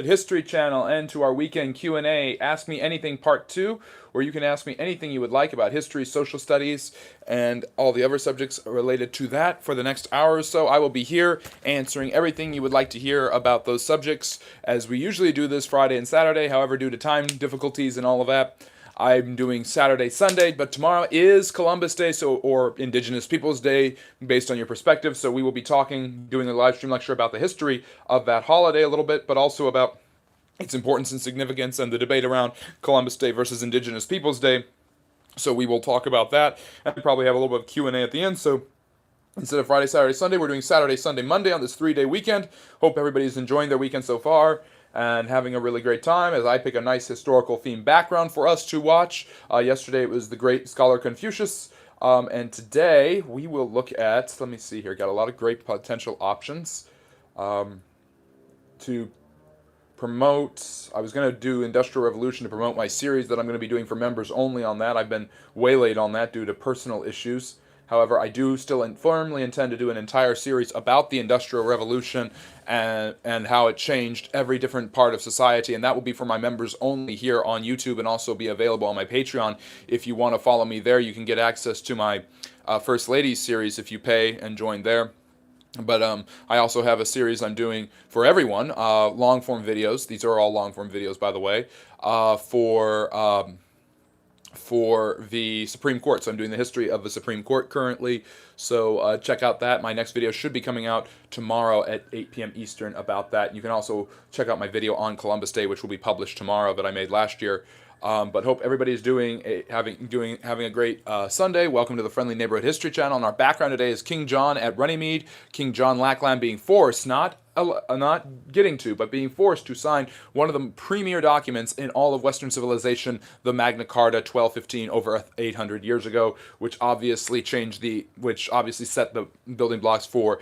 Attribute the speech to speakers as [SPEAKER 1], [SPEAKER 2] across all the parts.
[SPEAKER 1] History channel and to our weekend Q&A, Ask Me Anything Part 2, where you can ask me anything you would like about history, social studies, and all the other subjects related to that for the next hour or so. I will be here answering everything you would like to hear about those subjects, as we usually do this Friday and Saturday. However, due to time difficulties and all of that, I'm doing Saturday, Sunday, but tomorrow is Columbus Day, or Indigenous Peoples Day, based on your perspective. So we will be doing a live stream lecture about the history of that holiday a little bit, but also about its importance and significance and the debate around Columbus Day versus Indigenous Peoples Day. So we will talk about that, and probably have a little bit of Q&A at the end. So instead of Friday, Saturday, Sunday, we're doing Saturday, Sunday, Monday on this 3-day weekend. Hope everybody's enjoying their weekend so far and having a really great time as I pick a nice historical theme background for us to watch. Yesterday it was the great scholar Confucius, and today we will look at, let me see here, got a lot of great potential options to promote. I was going to do Industrial Revolution to promote my series that I'm going to be doing for members only on that. I've been waylaid on that due to personal issues. However, I do still firmly intend to do an entire series about the Industrial Revolution and how it changed every different part of society, and that will be for my members only here on YouTube, and also be available on my Patreon. If you want to follow me there, you can get access to my First Ladies series if you pay and join there. But I also have a series I'm doing for everyone, long-form videos. These are all long-form videos, by the way, for the Supreme Court. So I'm doing the history of the Supreme Court currently. So check out that. My next video should be coming out tomorrow at 8 p.m. Eastern about that. You can also check out my video on Columbus Day, which will be published tomorrow, that I made last year. But hope everybody's having a great Sunday. Welcome to the Friendly Neighborhood History Channel. And our background today is King John at Runnymede. King John Lackland being forced, not getting to, but being forced to sign one of the premier documents in all of Western civilization, the Magna Carta 1215, over 800 years ago, which obviously set the building blocks for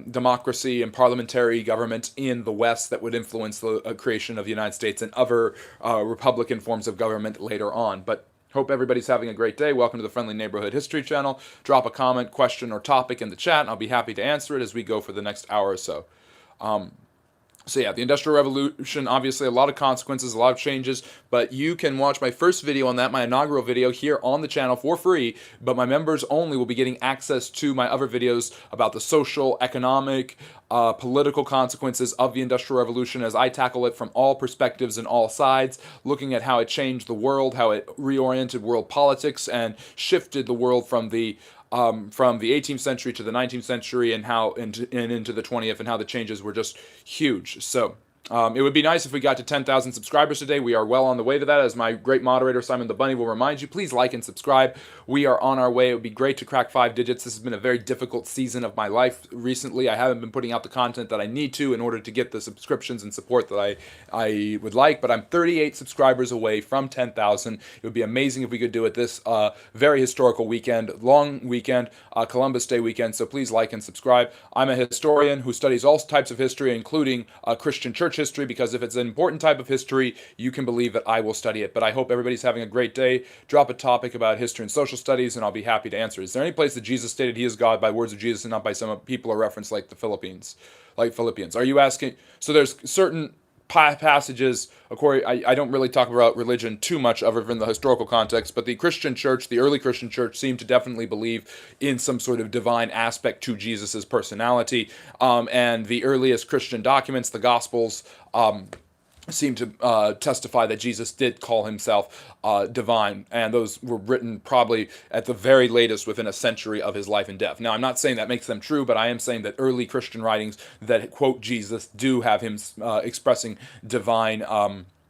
[SPEAKER 1] democracy and parliamentary government in the West that would influence the creation of the United States and other republican forms of government later on. But hope everybody's having a great day. Welcome to the Friendly Neighborhood History Channel. Drop a comment, question, or topic in the chat, and I'll be happy to answer it as we go for the next hour or so. So yeah, the Industrial Revolution, obviously a lot of consequences, a lot of changes, but you can watch my first video on that, my inaugural video, here on the channel for free, but my members only will be getting access to my other videos about the social, economic, political consequences of the Industrial Revolution as I tackle it from all perspectives and all sides, looking at how it changed the world, how it reoriented world politics and shifted the world from the 18th century to the 19th century, and into the 20th, and how the changes were just huge. So it would be nice if we got to 10,000 subscribers today. We are well on the way to that. As my great moderator, Simon the Bunny, will remind you, please like and subscribe. We are on our way. It would be great to crack 5 digits. This has been a very difficult season of my life recently. I haven't been putting out the content that I need to in order to get the subscriptions and support that I would like, but I'm 38 subscribers away from 10,000. It would be amazing if we could do it this very historical weekend, long weekend, Columbus Day weekend, so please like and subscribe. I'm a historian who studies all types of history, including Christian church history, because if it's an important type of history, you can believe that I will study it. But I hope everybody's having a great day. Drop a topic about history and social studies, and I'll be happy to answer. Is there any place that Jesus stated he is God by words of Jesus and not by some people or reference like the Philippines? Are you asking? So there's certain passages, I don't really talk about religion too much other than the historical context, but the Christian church, the early Christian church, seemed to definitely believe in some sort of divine aspect to Jesus's personality, and the earliest Christian documents, the Gospels, seem to testify that Jesus did call himself divine, and those were written probably at the very latest within a century of his life and death. Now, I'm not saying that makes them true, but I am saying that early Christian writings that quote Jesus do have him expressing divine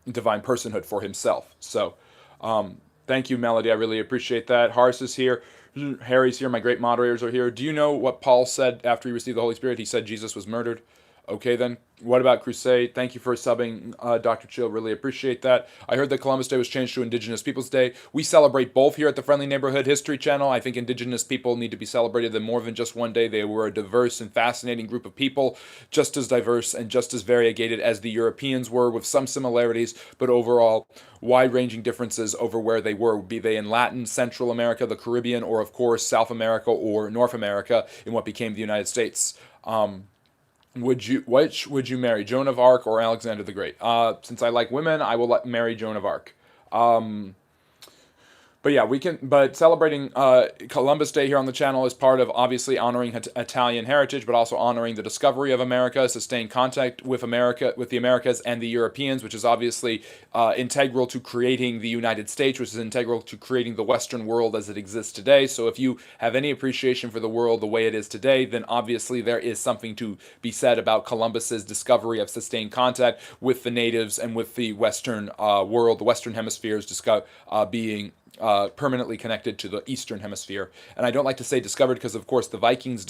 [SPEAKER 1] personhood for himself. So, thank you, Melody. I really appreciate that. Hars is here. Harry's here. My great moderators are here. Do you know what Paul said after he received the Holy Spirit? He said Jesus was murdered. Okay, then. What about Crusade? Thank you for subbing, Dr. Chill. Really appreciate that. I heard that Columbus Day was changed to Indigenous Peoples Day. We celebrate both here at the Friendly Neighborhood History Channel. I think Indigenous people need to be celebrated in more than just one day. They were a diverse and fascinating group of people, just as diverse and just as variegated as the Europeans were, with some similarities, but overall wide-ranging differences over where they were, be they in Latin, Central America, the Caribbean, or of course South America or North America in what became the United States. Which would you marry, Joan of Arc or Alexander the Great? Since I like women, I will marry Joan of Arc. Um, but yeah, we can. But celebrating Columbus Day here on the channel is part of obviously honoring Italian heritage, but also honoring the discovery of America, sustained contact with America, with the Americas and the Europeans, which is obviously integral to creating the United States, which is integral to creating the Western world as it exists today. So if you have any appreciation for the world the way it is today, then obviously there is something to be said about Columbus's discovery of sustained contact with the natives and with the Western world, the Western hemispheres being permanently connected to the Eastern Hemisphere. And I don't like to say discovered because, of course, the Vikings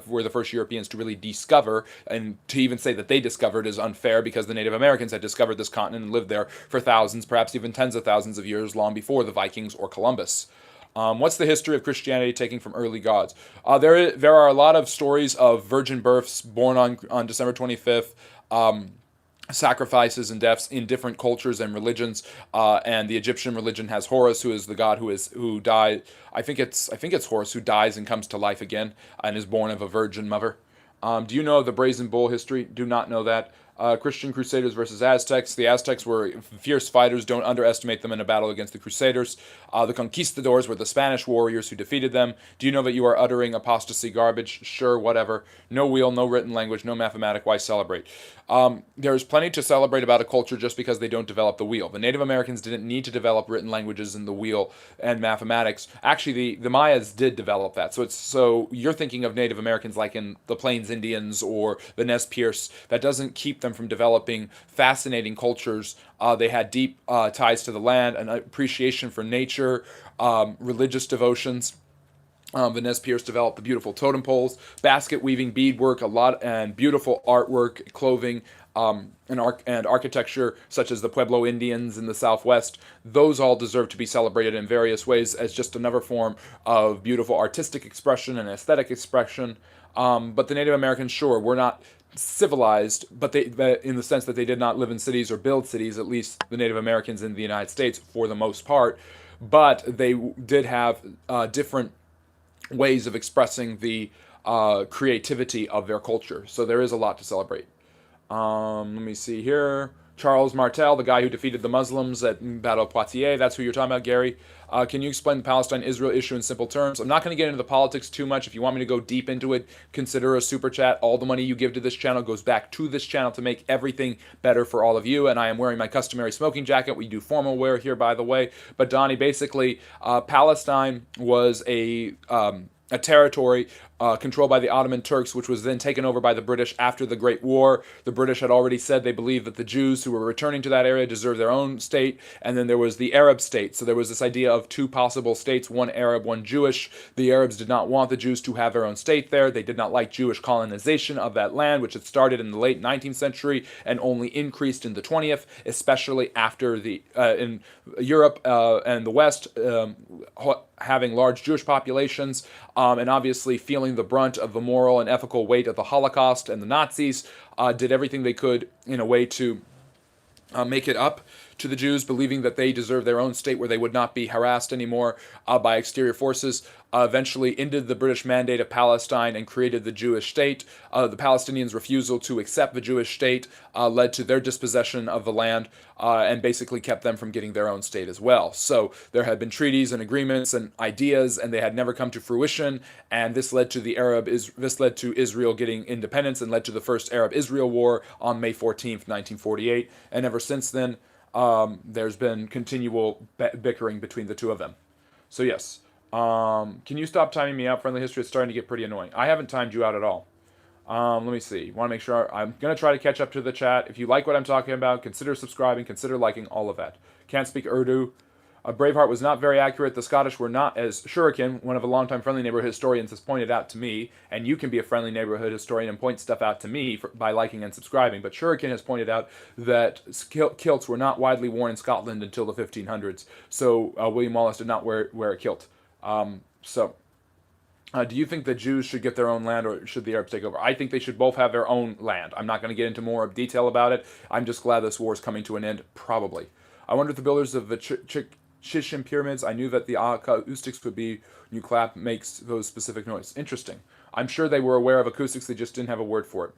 [SPEAKER 1] were the first Europeans to really discover, and to even say that they discovered is unfair because the Native Americans had discovered this continent and lived there for thousands, perhaps even tens of thousands of years long before the Vikings or Columbus. What's the history of Christianity taking from early gods? There are a lot of stories of virgin births born on December 25th. Sacrifices and deaths in different cultures and religions, and the Egyptian religion has Horus, who is the god who died. I think it's Horus who dies and comes to life again and is born of a virgin mother. Do you know the brazen bull history? Do not know that. Christian Crusaders versus Aztecs. The Aztecs were fierce fighters. Don't underestimate them in a battle against the Crusaders. The Conquistadors were the Spanish warriors who defeated them. Do you know that you are uttering apostasy garbage? Sure, whatever. No wheel, no written language, no mathematic. Why celebrate? There's plenty to celebrate about a culture just because they don't develop the wheel. The Native Americans didn't need to develop written languages in the wheel and mathematics. Actually, the Mayas did develop that. So you're thinking of Native Americans like in the Plains Indians or the Nez Perce. That doesn't keep them from developing fascinating cultures. They had deep ties to the land, an appreciation for nature, religious devotions. The Nez Perce developed the beautiful totem poles, basket weaving, beadwork, and beautiful artwork, clothing, and architecture, such as the Pueblo Indians in the Southwest. Those all deserve to be celebrated in various ways as just another form of beautiful artistic expression and aesthetic expression. But the Native Americans, sure, were not civilized, but in the sense that they did not live in cities or build cities, at least the Native Americans in the United States for the most part. But they did have different ways of expressing the creativity of their culture. So there is a lot to celebrate. Let me see here. Charles Martel, the guy who defeated the Muslims at Battle of Poitiers. That's who you're talking about, Gary. Can you explain the Palestine-Israel issue in simple terms? I'm not going to get into the politics too much. If you want me to go deep into it, consider a super chat. All the money you give to this channel goes back to this channel to make everything better for all of you. And I am wearing my customary smoking jacket. We do formal wear here, by the way. But Donnie, basically, Palestine was a territory controlled by the Ottoman Turks, which was then taken over by the British after the Great War. The British had already said they believed that the Jews who were returning to that area deserved their own state, and then there was the Arab state. So there was this idea of two possible states, one Arab, one Jewish. The Arabs did not want the Jews to have their own state there. They did not like Jewish colonization of that land, which had started in the late 19th century and only increased in the 20th, especially after in Europe and the West having large Jewish populations, and obviously feeling the brunt of the moral and ethical weight of the Holocaust, and the Nazis did everything they could in a way to make it up to the Jews, believing that they deserve their own state where they would not be harassed anymore by exterior forces. Eventually ended the British mandate of Palestine and created the Jewish state. The Palestinians' refusal to accept the Jewish state led to their dispossession of the land and basically kept them from getting their own state as well. So there had been treaties and agreements and ideas, and they had never come to fruition. And this led to Israel getting independence and led to the first Arab-Israel War on May 14th, 1948. And ever since then, there's been continual bickering between the two of them. So yes. Can you stop timing me out? Friendly history is starting to get pretty annoying. I haven't timed you out at all. Let me see. Want to make sure I'm going to try to catch up to the chat. If you like what I'm talking about, consider subscribing, consider liking, all of that. Can't speak Urdu. Braveheart was not very accurate. The Scottish were not, as Shuriken, one of a longtime friendly neighborhood historians, has pointed out to me, and you can be a friendly neighborhood historian and point stuff out to me by liking and subscribing, but Shuriken has pointed out that kilts were not widely worn in Scotland until the 1500s, so William Wallace did not wear a kilt. Do you think the Jews should get their own land, or should the Arabs take over? I think they should both have their own land. I'm not going to get into more detail about it. I'm just glad this war is coming to an end, probably. I wonder if the builders of the Chichen pyramids, I knew that the acoustics would be when you clap makes those specific noise. Interesting. I'm sure they were aware of acoustics, they just didn't have a word for it.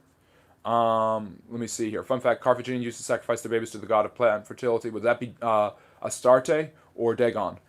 [SPEAKER 1] Let me see here. Fun fact: Carthaginians used to sacrifice their babies to the god of plant fertility. Would that be Astarte or Dagon?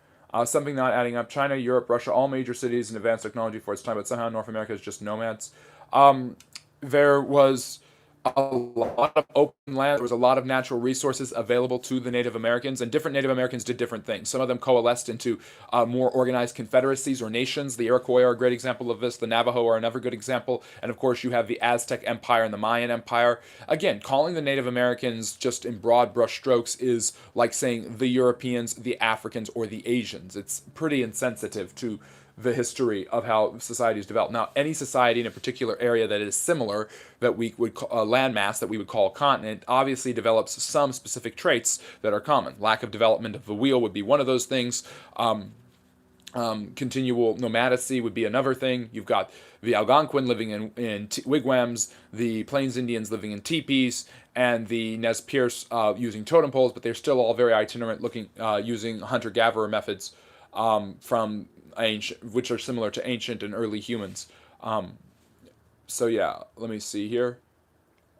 [SPEAKER 1] Something not adding up. China, Europe, Russia, all major cities in advanced technology for its time, but somehow North America is just nomads. Um, there was a lot of open land. There was a lot of natural resources available to the Native Americans, and different Native Americans did different things. Some of them coalesced into more organized confederacies or nations. The Iroquois are a great example of this. The Navajo are another good example. And of course, you have the Aztec Empire and the Mayan Empire. Again, calling the Native Americans just in broad brushstrokes is like saying the Europeans, the Africans, or the Asians. It's pretty insensitive to the history of how societies develop. Now, any society in a particular area that is similar, that we would call a landmass, that we would call a continent, obviously develops some specific traits that are common. Lack of development of the wheel would be one of those things. Continual nomadacy would be another thing. You've got the Algonquin living in wigwams, the Plains Indians living in teepees, and the Nez Perce using totem poles, but they're still all very itinerant, looking using hunter-gatherer methods from ancient, which are similar to ancient and early humans. So yeah, let me see here.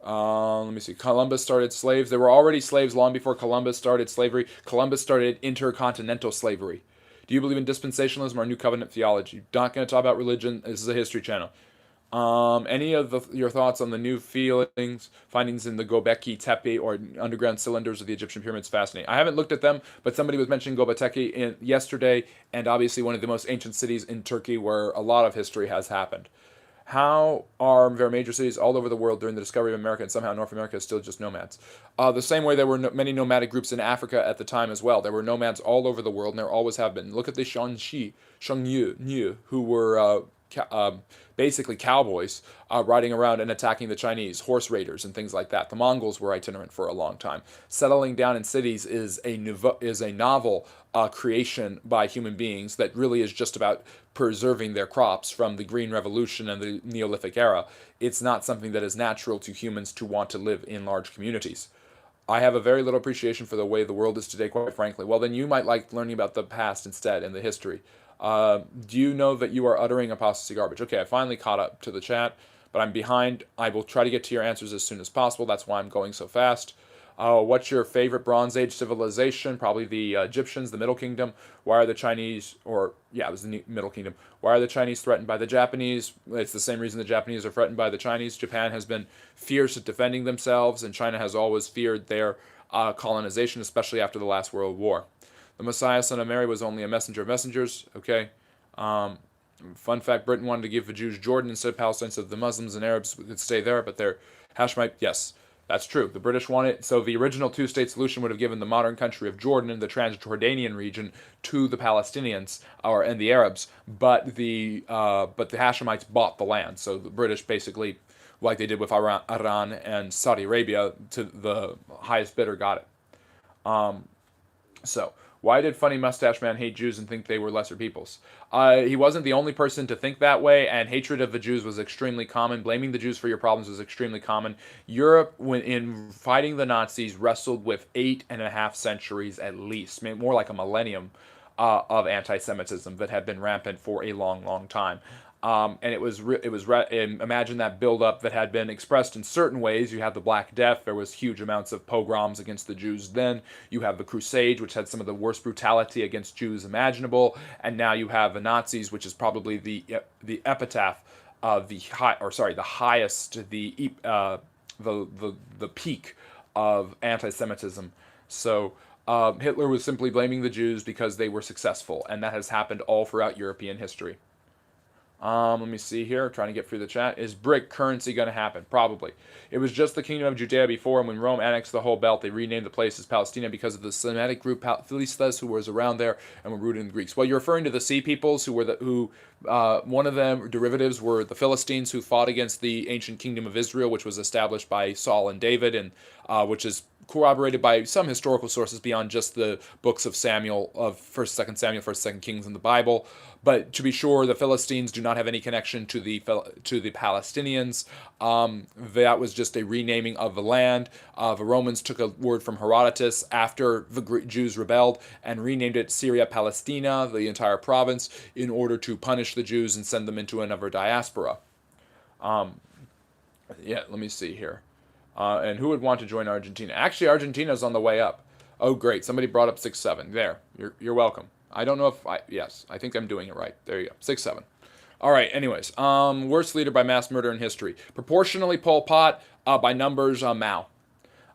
[SPEAKER 1] Let me see. Columbus started slaves. There were already slaves long before Columbus started slavery. Columbus started intercontinental slavery. Do you believe in dispensationalism or New Covenant theology? Not going to talk about religion. This is a history channel. Any of your thoughts on the new findings in the Göbekli Tepe or underground cylinders of the Egyptian pyramids? Fascinating. I haven't looked at them, but somebody was mentioning Göbekli yesterday, and obviously one of the most ancient cities in Turkey where a lot of history has happened. How are there major cities all over the world during the discovery of America, and somehow North America is still just nomads? The same way there were many nomadic groups in Africa at the time as well. There were nomads all over the world, and there always have been. Look at the Xiongnu, who were basically cowboys riding around and attacking the Chinese, horse raiders and things like that. The Mongols were itinerant for a long time. Settling down in cities is a novel creation by human beings that really is just about preserving their crops from the Green Revolution and the Neolithic era. It's not something that is natural to humans to want to live in large communities. I have a very little appreciation for the way the world is today, quite frankly. Well, then you might like learning about the past instead and the history. Do you know that you are uttering apostasy garbage? Okay, I finally caught up to the chat, but I'm behind. I will try to get to your answers as soon as possible. That's why I'm going so fast. What's your favorite Bronze Age civilization? Probably the Egyptians, the Middle Kingdom. Why are the Chinese, or yeah, it was the Middle Kingdom. Why are the Chinese threatened by the Japanese? It's the same reason the Japanese are threatened by the Chinese. Japan has been fierce at defending themselves, and China has always feared their colonization, especially after the last World War. The Messiah, son of Mary, was only a messenger of messengers. Okay. Fun fact: Britain wanted to give the Jews Jordan instead of Palestine, so the Muslims and Arabs could stay there. But they're Hashemite. Yes, that's true. The British wanted, so the original two-state solution would have given the modern country of Jordan and the Transjordanian region to the Palestinians and the Arabs. But the Hashemites bought the land, so the British basically, like they did with Iran and Saudi Arabia, to the highest bidder got it. So, why did Funny Mustache Man hate Jews and think they were lesser peoples? He wasn't the only person to think that way, and hatred of the Jews was extremely common. Blaming the Jews for your problems was extremely common. Europe, when in fighting the Nazis, wrestled with 8.5 centuries at least, more like a millennium, of anti-Semitism that had been rampant for a long, long time. And imagine that buildup that had been expressed in certain ways. You have the Black Death. There was huge amounts of pogroms against the Jews then. You have the Crusades, which had some of the worst brutality against Jews imaginable. And now you have the Nazis, which is probably the epitaph of the highest, the peak of anti-Semitism. So Hitler was simply blaming the Jews because they were successful, and that has happened all throughout European history. Let me see here, trying to get through the chat. Is brick currency going to happen? Probably. It was just the kingdom of Judea before, and when Rome annexed the whole belt, they renamed the place as Palestina because of the Semitic group Philistes who was around there and were rooted in the Greeks. Well, you're referring to the Sea Peoples, one of them derivatives were the Philistines who fought against the ancient kingdom of Israel, which was established by Saul and David, and which is corroborated by some historical sources beyond just the books of Samuel, of 1st, 2nd Samuel, 1st, 2nd Kings in the Bible. But to be sure, the Philistines do not have any connection to the Palestinians. That was just a renaming of the land. The Romans took a word from Herodotus after the Jews rebelled and renamed it Syria Palestina, the entire province, in order to punish the Jews and send them into another diaspora. Let me see here. And who would want to join Argentina? Actually, Argentina's on the way up. Oh, great. Somebody brought up 6-7. There. You're welcome. I don't know if yes, I think I'm doing it right. There you go. 6-7. All right. Anyways, worst leader by mass murder in history. Proportionally, Pol Pot. By numbers, Mao.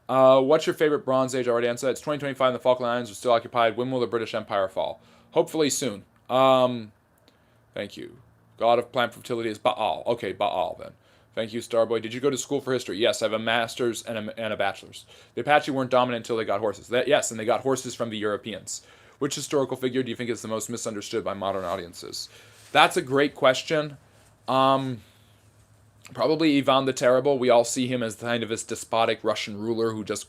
[SPEAKER 1] What's your favorite Bronze Age? I already answered. It's 2025 and the Falkland Islands are still occupied. When will the British Empire fall? Hopefully soon. Thank you. God of plant fertility is Baal. Okay, Baal then. Thank you, Starboy. Did you go to school for history? Yes, I have a master's and a bachelor's. The Apache weren't dominant until they got horses. Yes, and they got horses from the Europeans. Which historical figure do you think is the most misunderstood by modern audiences? That's a great question. Probably Ivan the Terrible. We all see him as kind of this despotic Russian ruler who just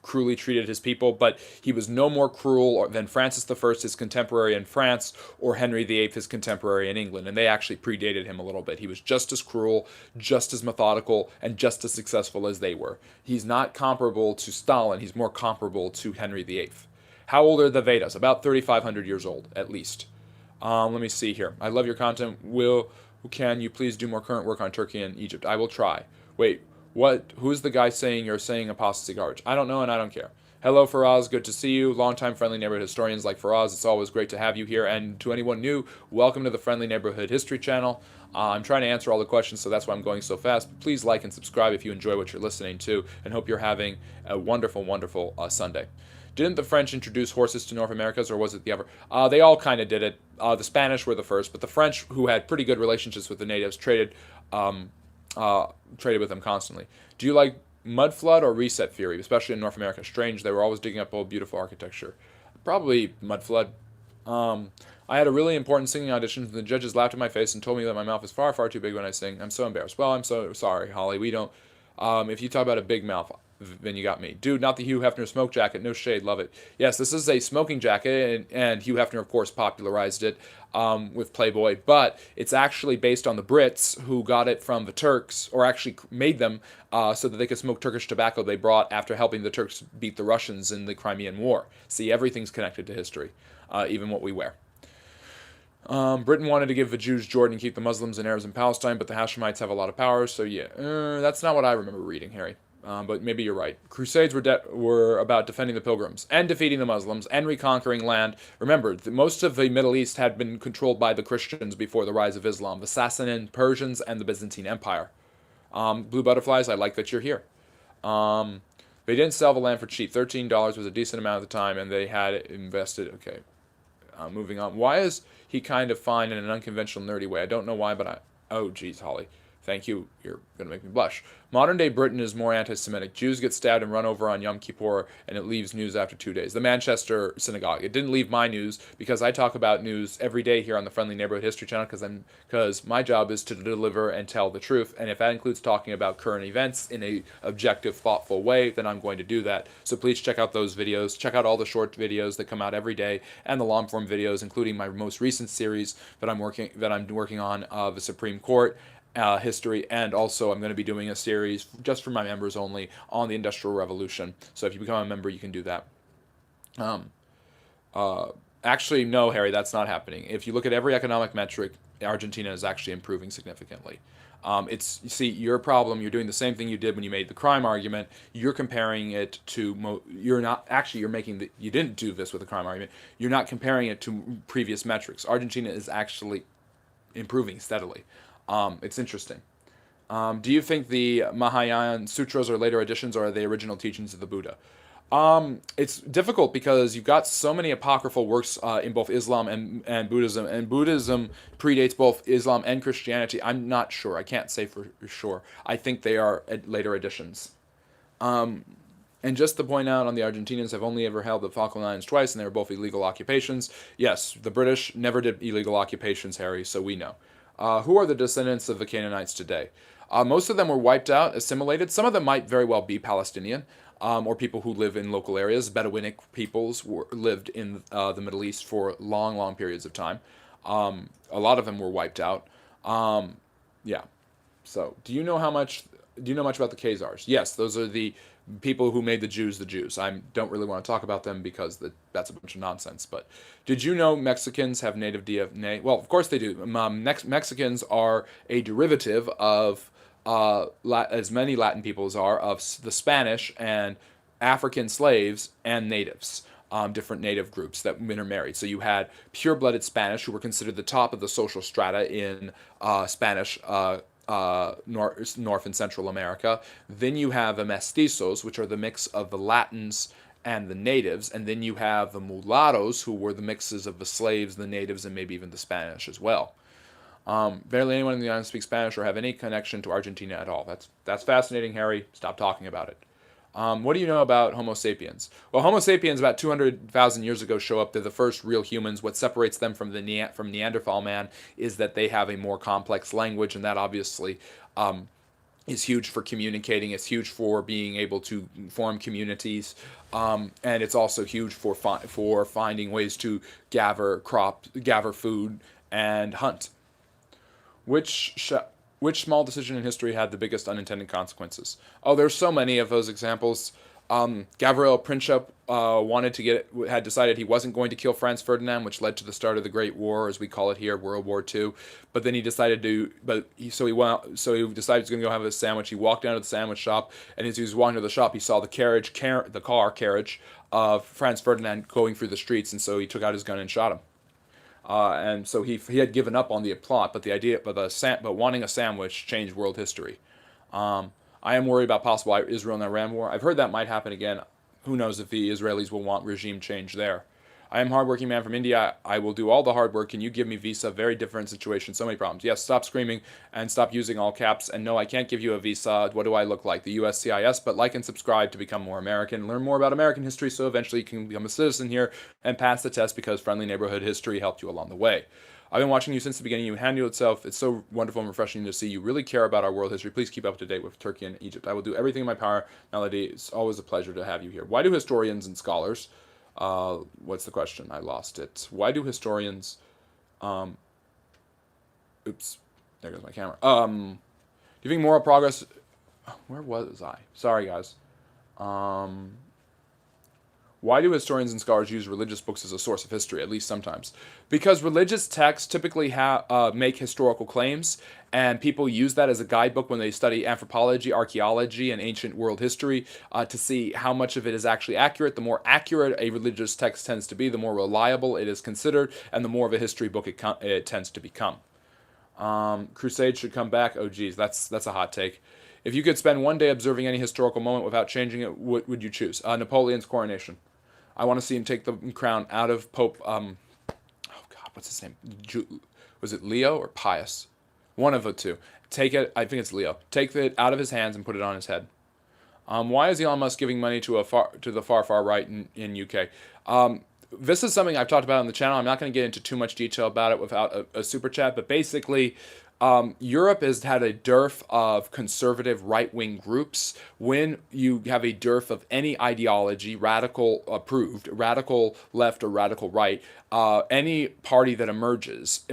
[SPEAKER 1] cruelly treated his people, but he was no more cruel than Francis I, his contemporary in France, or Henry VIII, his contemporary in England, and they actually predated him a little bit. He was just as cruel, just as methodical, and just as successful as they were. He's not comparable to Stalin. He's more comparable to Henry VIII. How old are the Vedas? About 3,500 years old, at least. Let me see here. I love your content. Can you please do more current work on Turkey and Egypt? I will try. Wait, what? Who's the guy saying you're saying apostasy garbage? I don't know and I don't care. Hello, Faraz. Good to see you. Longtime friendly neighborhood historians like Faraz. It's always great to have you here. And to anyone new, welcome to the Friendly Neighborhood History channel. I'm trying to answer all the questions, so that's why I'm going so fast. But please like and subscribe if you enjoy what you're listening to, and hope you're having a wonderful, wonderful Sunday. Didn't the French introduce horses to North Americas, or was it the other? They all kind of did it. The Spanish were the first, but the French, who had pretty good relationships with the natives, traded with them constantly. Do you like mud flood or reset theory, especially in North America? Strange, they were always digging up old, beautiful architecture. Probably mud flood. I had a really important singing audition, and the judges laughed in my face and told me that my mouth is far, far too big when I sing. I'm so embarrassed. Well, I'm so sorry, Holly. We don't. If you talk about a big mouth, then you got me. Dude, not the Hugh Hefner smoke jacket. No shade. Love it. Yes, this is a smoking jacket, and Hugh Hefner, of course, popularized it with Playboy. But it's actually based on the Brits, who got it from the Turks, or actually made them so that they could smoke Turkish tobacco they brought after helping the Turks beat the Russians in the Crimean War. See, everything's connected to history, even what we wear. Britain wanted to give the Jews Jordan and keep the Muslims and Arabs in Palestine, but the Hashemites have a lot of power, so yeah. That's not what I remember reading, Harry. But maybe you're right. Crusades were about defending the pilgrims and defeating the Muslims and reconquering land. Remember, most of the Middle East had been controlled by the Christians before the rise of Islam, the Sassanid Persians and the Byzantine Empire. Blue butterflies, I like that you're here. They didn't sell the land for cheap. $13 was a decent amount at the time, and they had invested. Okay, moving on. Why is he kind of fine in an unconventional, nerdy way? I don't know why, but I... Oh, geez, Holly. Thank you. You're going to make me blush. Modern-day Britain is more anti-Semitic. Jews get stabbed and run over on Yom Kippur, and it leaves news after 2 days. The Manchester Synagogue. It didn't leave my news because I talk about news every day here on the Friendly Neighborhood History channel because my job is to deliver and tell the truth. And if that includes talking about current events in a objective, thoughtful way, then I'm going to do that. So please check out those videos. Check out all the short videos that come out every day and the long-form videos, including my most recent series that I'm working on, the Supreme Court. History, and also I'm going to be doing a series just for my members only on the Industrial Revolution. So if you become a member, you can do that. Actually, no, Harry, that's not happening. If you look at every economic metric, Argentina is actually improving significantly. You see, your problem, you're doing the same thing you did when you made the crime argument. You're comparing it to, you didn't do this with the crime argument. You're not comparing it to previous metrics. Argentina is actually improving steadily. It's interesting. Do you think the Mahayana Sutras are later additions, or are they original teachings of the Buddha? It's difficult because you've got so many apocryphal works in both Islam and Buddhism, and Buddhism predates both Islam and Christianity. I'm not sure. I can't say for sure. I think they are later additions. And just to point out, on the Argentinians have only ever held the Falkland Islands twice, and they were both illegal occupations. Yes, the British never did illegal occupations, Harry, so we know. Who are the descendants of the Canaanites today? Most of them were wiped out, assimilated. Some of them might very well be Palestinian, or people who live in local areas. Bedouinic peoples lived in the Middle East for long, long periods of time. A lot of them were wiped out. Yeah. So, do you know much about the Khazars? Yes, those are the people who made the Jews the Jews. I don't really want to talk about them because that's a bunch of nonsense. But did you know Mexicans have native DNA? Well, of course they do. Mexicans are a derivative of as many Latin peoples are, of the Spanish and African slaves and natives, different native groups that intermarried. So you had pure-blooded Spanish, who were considered the top of the social strata in Spanish North and Central America. Then you have the mestizos, which are the mix of the Latins and the natives, and then you have the mulattoes, who were the mixes of the slaves, the natives, and maybe even the Spanish as well. Barely anyone in the island speaks Spanish or have any connection to Argentina at all. That's fascinating, Harry. Stop talking about it. What do you know about Homo sapiens? Well, Homo sapiens about 200,000 years ago show up. They're the first real humans. What separates them from from Neanderthal man is that they have a more complex language, and that obviously is huge for communicating. It's huge for being able to form communities, and it's also huge for finding ways to gather food, and hunt. Which small decision in history had the biggest unintended consequences? Oh, there's so many of those examples. Gavril Princip had decided he wasn't going to kill Franz Ferdinand, which led to the start of the Great War, as we call it here, World War II. But then he decided he decided he was going to go have a sandwich. He walked down to the sandwich shop, and as he was walking to the shop, he saw the carriage of Franz Ferdinand going through the streets, and so he took out his gun and shot him. And so he had given up on the plot, but wanting a sandwich changed world history. I am worried about possible Israel and Iran war. I've heard that might happen again. Who knows if the Israelis will want regime change there. I am a hardworking man from India. I will do all the hard work. Can you give me visa? Very different situation. So many problems. Yes, stop screaming and stop using all caps. And no, I can't give you a visa. What do I look like? The USCIS. But like and subscribe to become more American. Learn more about American history so eventually you can become a citizen here and pass the test because friendly neighborhood history helped you along the way. I've been watching you since the beginning. You handle itself. It's so wonderful and refreshing to see you really care about our world history. Please keep up to date with Turkey and Egypt. I will do everything in my power. Melody, it's always a pleasure to have you here. Why do historians and scholars... what's the question? I lost it. Why do historians... oops. There goes my camera. Do you think moral progress... Where was I? Sorry, guys. Why do historians and scholars use religious books as a source of history, at least sometimes? Because religious texts typically make historical claims, and people use that as a guidebook when they study anthropology, archaeology, and ancient world history to see how much of it is actually accurate. The more accurate a religious text tends to be, the more reliable it is considered, and the more of a history book it tends to become. Crusade should come back. Oh, geez, that's a hot take. If you could spend one day observing any historical moment without changing it, what would you choose? Napoleon's coronation. I want to see him take the crown out of Pope, oh God, what's his name? Was it Leo or Pius? One of the two. Take it, I think it's Leo. Take it out of his hands and put it on his head. Why is Elon Musk giving money to the far right in UK? This is something I've talked about on the channel. I'm not going to get into too much detail about it without a super chat, but basically... Europe has had a dearth of conservative right-wing groups. When you have a dearth of any ideology, radical approved, radical left or radical right, any party that emerges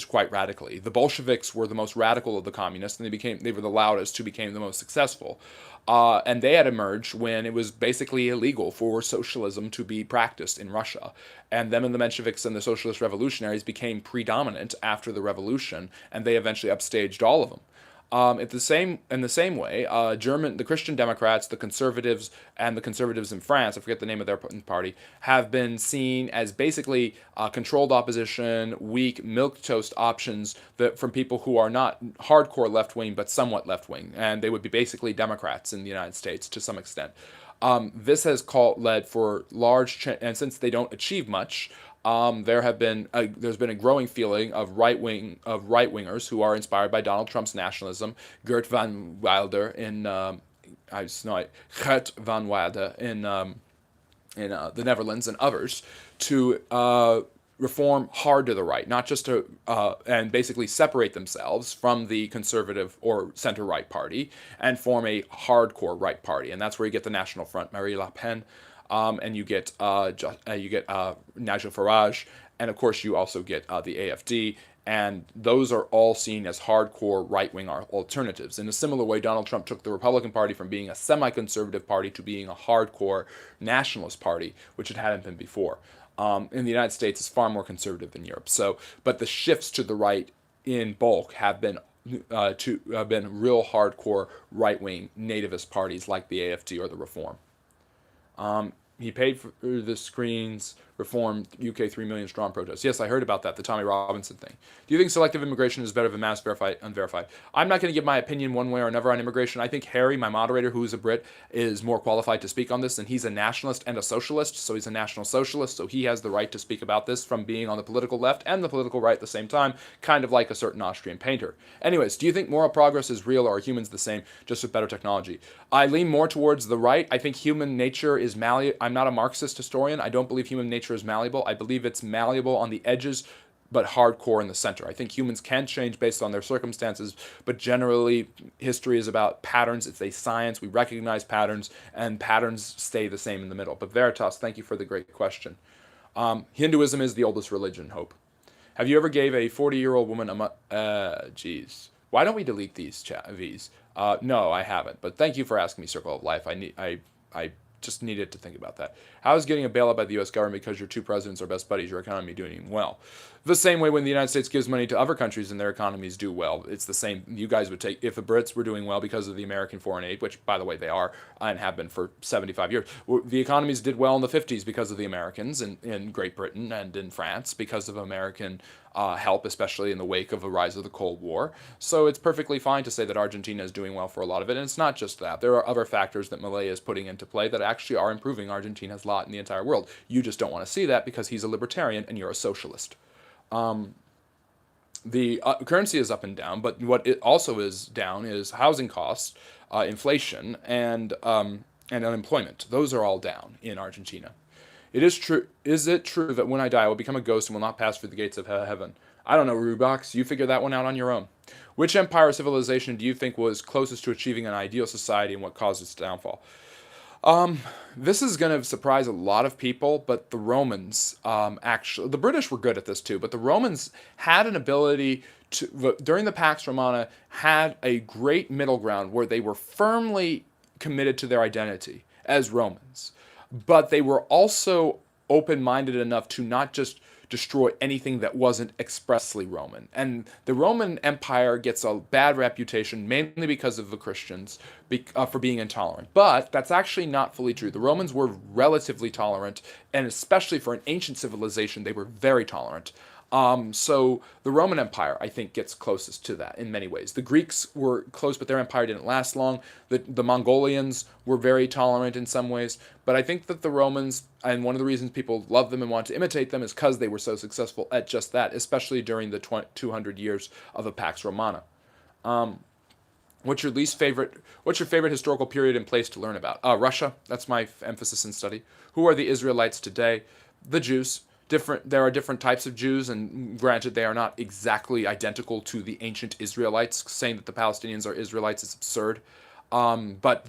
[SPEAKER 1] quite radically. The Bolsheviks were the most radical of the communists, and they were the loudest who became the most successful. And they had emerged when it was basically illegal for socialism to be practiced in Russia. And them and the Mensheviks and the socialist revolutionaries became predominant after the revolution, and they eventually upstaged all of them. In the same way, the Christian Democrats, the conservatives, and the conservatives in France, I forget the name of their party, have been seen as basically controlled opposition, weak, milquetoast options from people who are not hardcore left-wing, but somewhat left-wing. And they would be basically Democrats in the United States to some extent. This has led for large, and since they don't achieve much, there's been a growing feeling of right-wingers who are inspired by Donald Trump's nationalism, Geert van Wilder in the Netherlands and others, to reform hard to the right, not just to and basically separate themselves from the conservative or center-right party and form a hardcore right party, and that's where you get the National Front, Marine Le Pen. And you get Nigel Farage, and of course you also get the AfD, and those are all seen as hardcore right-wing alternatives. In a similar way, Donald Trump took the Republican Party from being a semi-conservative party to being a hardcore nationalist party, which it hadn't been before. In the United States, it's far more conservative than Europe. But the shifts to the right in bulk have been to have been real hardcore right-wing nativist parties like the AFD or the Reform. He paid for the screens, reform UK 3 million strong protests. Yes, I heard about that, the Tommy Robinson thing. Do you think selective immigration is better than mass verified, unverified? I'm not going to give my opinion one way or another on immigration. I think Harry, my moderator, who is a Brit, is more qualified to speak on this, and he's a nationalist and a socialist, so he's a national socialist, so he has the right to speak about this from being on the political left and the political right at the same time, kind of like a certain Austrian painter. Anyways, do you think moral progress is real, or are humans the same, just with better technology? I lean more towards the right. I think human nature is malleable. I'm not a Marxist historian. I don't believe human nature is malleable. I believe it's malleable on the edges, but hardcore in the center. I think humans can change based on their circumstances, but generally history is about patterns. It's a science. We recognize patterns, and patterns stay the same in the middle. But Veritas, thank you for the great question. Hinduism is the oldest religion, Hope. Have you ever gave a 40-year-old woman geez. Why don't we delete these V's? No, I haven't. But thank you for asking me, Circle of Life. I just needed to think about that. How is getting a bailout by the U.S. government because your two presidents are best buddies, your economy doing well? The same way when the United States gives money to other countries and their economies do well. It's the same. You guys would take, if the Brits were doing well because of the American foreign aid, which, by the way, they are and have been for 75 years. The economies did well in the 50s because of the Americans in Great Britain and in France because of American help, especially in the wake of the rise of the Cold War. So it's perfectly fine to say that Argentina is doing well for a lot of it. And it's not just that. There are other factors that Milei is putting into play that actually are improving Argentina's lot in the entire world. You just don't want to see that because he's a libertarian and you're a socialist. The currency is up and down, but what it also is down is housing costs, inflation, and unemployment. Those are all down in Argentina. It is true. Is it true that when I die, I will become a ghost and will not pass through the gates of heaven? I don't know, Rubox. You figure that one out on your own. Which empire or civilization do you think was closest to achieving an ideal society and what caused its downfall? This is going to surprise a lot of people, but the Romans, actually, the British were good at this too, but the Romans had an ability to, during the Pax Romana, had a great middle ground where they were firmly committed to their identity as Romans, but they were also open-minded enough to not just destroy anything that wasn't expressly Roman. And the Roman Empire gets a bad reputation mainly because of the Christians for being intolerant. But that's actually not fully true. The Romans were relatively tolerant, and especially for an ancient civilization, they were very tolerant. So the Roman Empire, I think, gets closest to that in many ways. The Greeks were close, but their empire didn't last long. The Mongolians were very tolerant in some ways. But I think that the Romans, and one of the reasons people love them and want to imitate them is because they were so successful at just that, especially during the 200 years of the Pax Romana. What's your favorite historical period and place to learn about? Russia. That's my emphasis in study. Who are the Israelites today? The Jews. There are different types of Jews, and granted, they are not exactly identical to the ancient Israelites. Saying that the Palestinians are Israelites is absurd. But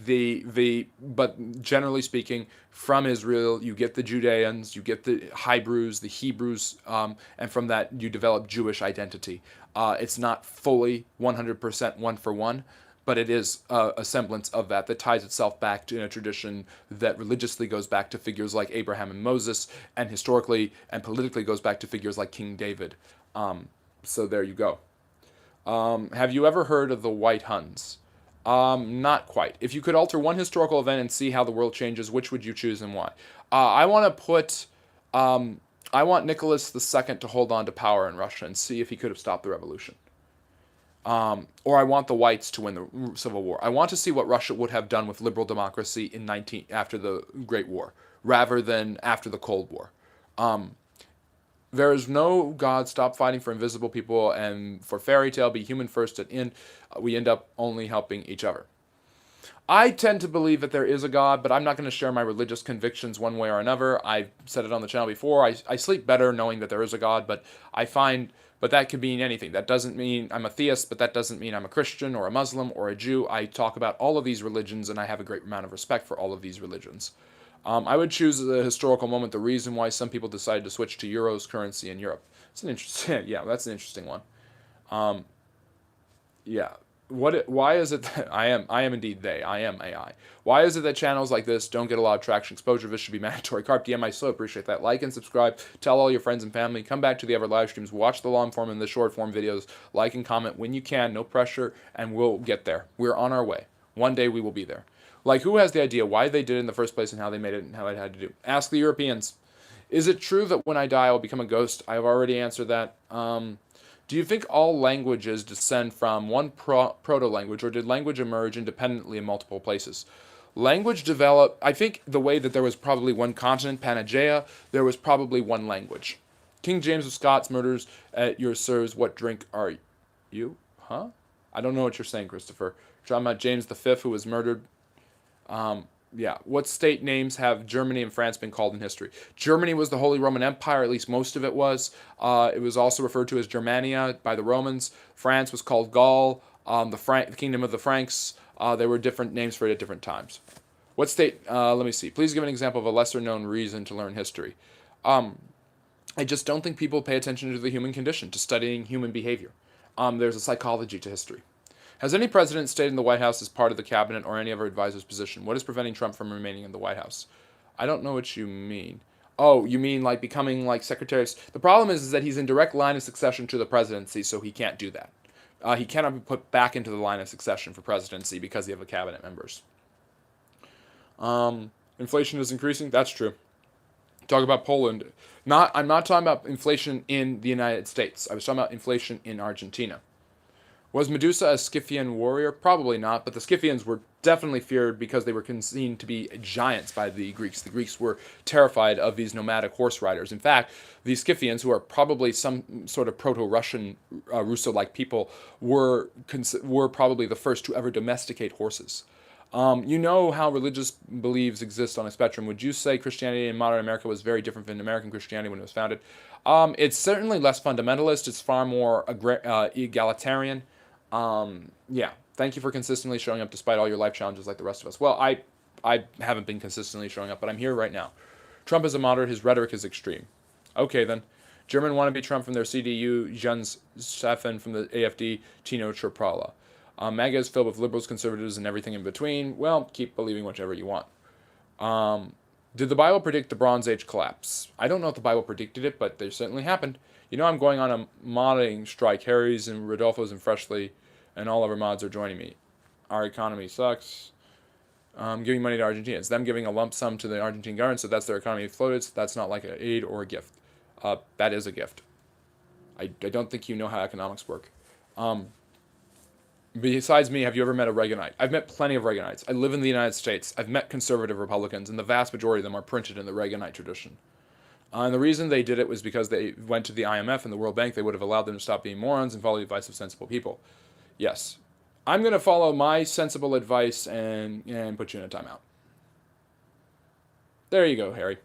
[SPEAKER 1] generally speaking, from Israel, you get the Judeans, you get the Hebrews, and from that you develop Jewish identity. It's not fully 100% one for one, but it is a semblance of that ties itself back to a tradition that religiously goes back to figures like Abraham and Moses, and historically and politically goes back to figures like King David. So there you go. Have you ever heard of the White Huns? Not quite. If you could alter one historical event and see how the world changes, which would you choose and why? I want Nicholas II to hold on to power in Russia and see if he could have stopped the revolution. Or I want the whites to win the Civil War. I want to see what Russia would have done with liberal democracy after the Great War, rather than after the Cold War. There is no God. Stop fighting for invisible people and for fairy tale. Be human first and we end up only helping each other. I tend to believe that there is a God, but I'm not going to share my religious convictions one way or another. I've said it on the channel before. I sleep better knowing that there is a God, but that could mean anything. That doesn't mean I'm a theist, but that doesn't mean I'm a Christian or a Muslim or a Jew. I talk about all of these religions, and I have a great amount of respect for all of these religions. I would choose the historical moment, the reason why some people decided to switch to euros currency in Europe. It's an interesting, yeah, that's an interesting one. Yeah, Why is it that I am indeed they, I am AI. Why is it that channels like this don't get a lot of traction? Exposure of this should be mandatory. Carp DM, I so appreciate that. Like and subscribe. Tell all your friends and family. Come back to the other live streams. Watch the long form and the short form videos. Like and comment when you can. No pressure, and we'll get there. We're on our way. One day we will be there. Like, who has the idea why they did it in the first place and how they made it and how it had to do? Ask the Europeans. Is it true that when I die I will become a ghost? I have already answered that. Do you think all languages descend from one proto-language, or did language emerge independently in multiple places? Language developed, I think the way that there was probably one continent, Pangaea, there was probably one language. King James of Scots murders at your sirs, what drink are you? Huh? I don't know what you're saying, Christopher. You're talking about James V, who was murdered. Yeah. What state names have Germany and France been called in history? Germany was the Holy Roman Empire, at least most of it was. It was also referred to as Germania by the Romans. France was called Gaul, the Kingdom of the Franks. There were different names for it at different times. What state? Let me see. Please give an example of a lesser-known reason to learn history. I just don't think people pay attention to the human condition, to studying human behavior. There's a psychology to history. Has any president stayed in the White House as part of the cabinet or any other advisor's position? What is preventing Trump from remaining in the White House? I don't know what you mean. Oh, you mean like becoming like secretary of... The problem is that he's in direct line of succession to the presidency, so he can't do that. He cannot be put back into the line of succession for presidency because he have a cabinet members. Inflation is increasing. That's true. Talk about Poland. I'm not talking about inflation in the United States. I was talking about inflation in Argentina. Was Medusa a Scythian warrior? Probably not, but the Scythians were definitely feared because they were seen to be giants by the Greeks. The Greeks were terrified of these nomadic horse riders. In fact, the Scythians, who are probably some sort of proto-Russian, Russo-like people, were probably the first to ever domesticate horses. You know how religious beliefs exist on a spectrum. Would you say Christianity in modern America was very different than American Christianity when it was founded? It's certainly less fundamentalist. It's far more egalitarian. Yeah, thank you for consistently showing up despite all your life challenges like the rest of us. Well, I haven't been consistently showing up, but I'm here right now. Trump is a moderate. His rhetoric is extreme. Okay, then. German wannabe Trump from their CDU, Jens Steffen from the AFD, Tino Chirpala. MAGA is filled with liberals, conservatives, and everything in between. Well, keep believing whichever you want. Did the Bible predict the Bronze Age collapse? I don't know if the Bible predicted it, but they certainly happened. You know I'm going on a modding strike. Harry's and Rodolfo's and Freshly and all of our mods are joining me. Our economy sucks. Giving money to Argentina. It's them giving a lump sum to the Argentine government, so that's their economy floated. So that's not like an aid or a gift. That is a gift. I don't think you know how economics work. Besides me, have you ever met a Reaganite? I've met plenty of Reaganites. I live in the United States. I've met conservative Republicans, and the vast majority of them are printed in the Reaganite tradition. And the reason they did it was because they went to the IMF and the World Bank. They would have allowed them to stop being morons and follow the advice of sensible people. Yes. I'm going to follow my sensible advice and put you in a timeout. There you go, Harry.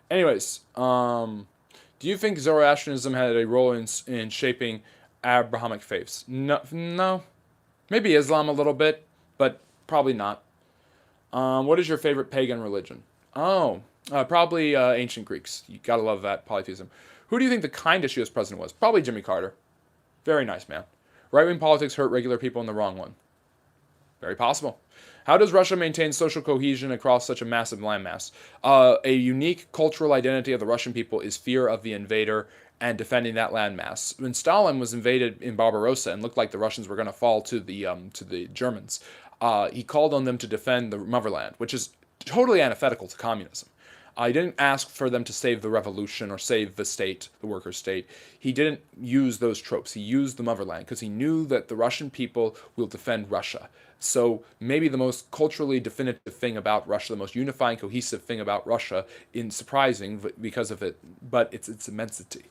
[SPEAKER 1] Anyways, do you think Zoroastrianism had a role in shaping Abrahamic faiths? No. Maybe Islam a little bit, but probably not. What is your favorite pagan religion? Oh, probably ancient Greeks. You gotta love that polytheism. Who do you think the kindest U.S. president was? Probably Jimmy Carter. Very nice man. Right-wing politics hurt regular people in the wrong one. Very possible. How does Russia maintain social cohesion across such a massive landmass? A unique cultural identity of the Russian people is fear of the invader and defending that landmass. When Stalin was invaded in Barbarossa and looked like the Russians were going to fall to the Germans, he called on them to defend the motherland, which is totally antithetical to communism. He didn't ask for them to save the revolution or save the state, the worker state. He didn't use those tropes. He used the motherland because he knew that the Russian people will defend Russia. So maybe the most culturally definitive thing about Russia, the most unifying, cohesive thing about Russia, surprising because of it, but it's its immensity.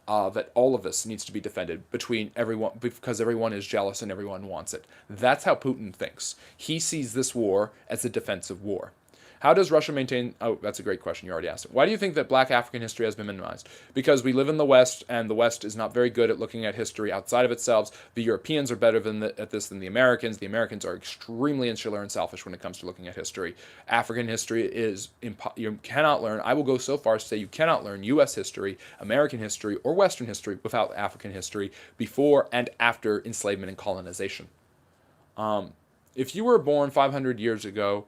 [SPEAKER 1] That all of this needs to be defended between everyone because everyone is jealous and everyone wants it. That's how Putin thinks. He sees this war as a defensive war. How does Russia maintain... Oh, that's a great question. You already asked it. Why do you think that black African history has been minimized? Because we live in the West, and the West is not very good at looking at history outside of itself. The Europeans are better at this than the Americans. The Americans are extremely insular and selfish when it comes to looking at history. African history is... You cannot learn... I will go so far as to say you cannot learn U.S. history, American history, or Western history without African history before and after enslavement and colonization. If you were born 500 years ago,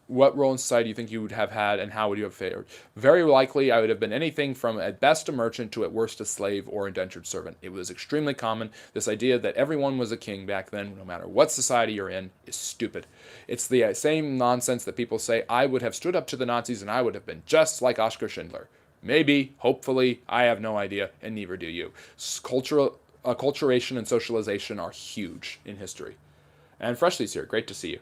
[SPEAKER 1] what role in society do you think you would have had, and how would you have fared? Very likely, I would have been anything from at best a merchant to at worst a slave or indentured servant. It was extremely common. This idea that everyone was a king back then, no matter what society you're in, is stupid. It's the same nonsense that people say, I would have stood up to the Nazis and I would have been just like Oskar Schindler. Maybe, hopefully, I have no idea, and neither do you. Acculturation and socialization are huge in history. And Freshly's here. Great to see you.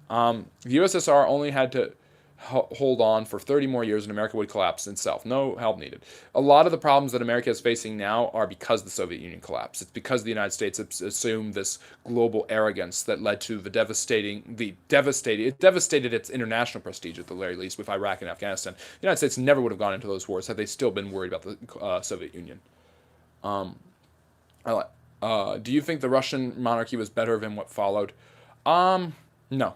[SPEAKER 1] The USSR only had to hold on for 30 more years and America would collapse itself. No help needed. A lot of the problems that America is facing now are because the Soviet Union collapsed. It's because the United States assumed this global arrogance that led to it devastated its international prestige at the very least with Iraq and Afghanistan. The United States never would have gone into those wars had they still been worried about the Soviet Union. Do you think the Russian monarchy was better than what followed? No.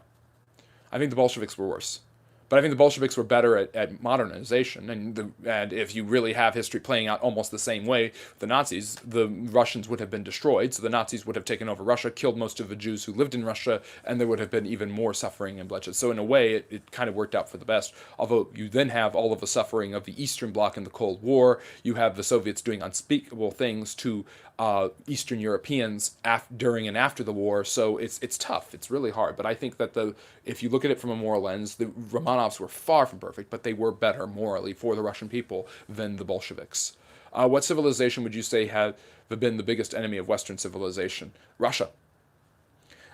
[SPEAKER 1] I think the Bolsheviks were worse. But I think the Bolsheviks were better at modernization. And if you really have history playing out almost the same way, the Nazis, the Russians would have been destroyed. So the Nazis would have taken over Russia, killed most of the Jews who lived in Russia, and there would have been even more suffering and bloodshed. So in a way, it kind of worked out for the best. Although you then have all of the suffering of the Eastern Bloc in the Cold War. You have the Soviets doing unspeakable things to Eastern Europeans during and after the war, so it's tough. It's really hard. But I think that if you look at it from a moral lens, the Romanovs were far from perfect, but they were better morally for the Russian people than the Bolsheviks. What civilization would you say had been the biggest enemy of Western civilization? Russia.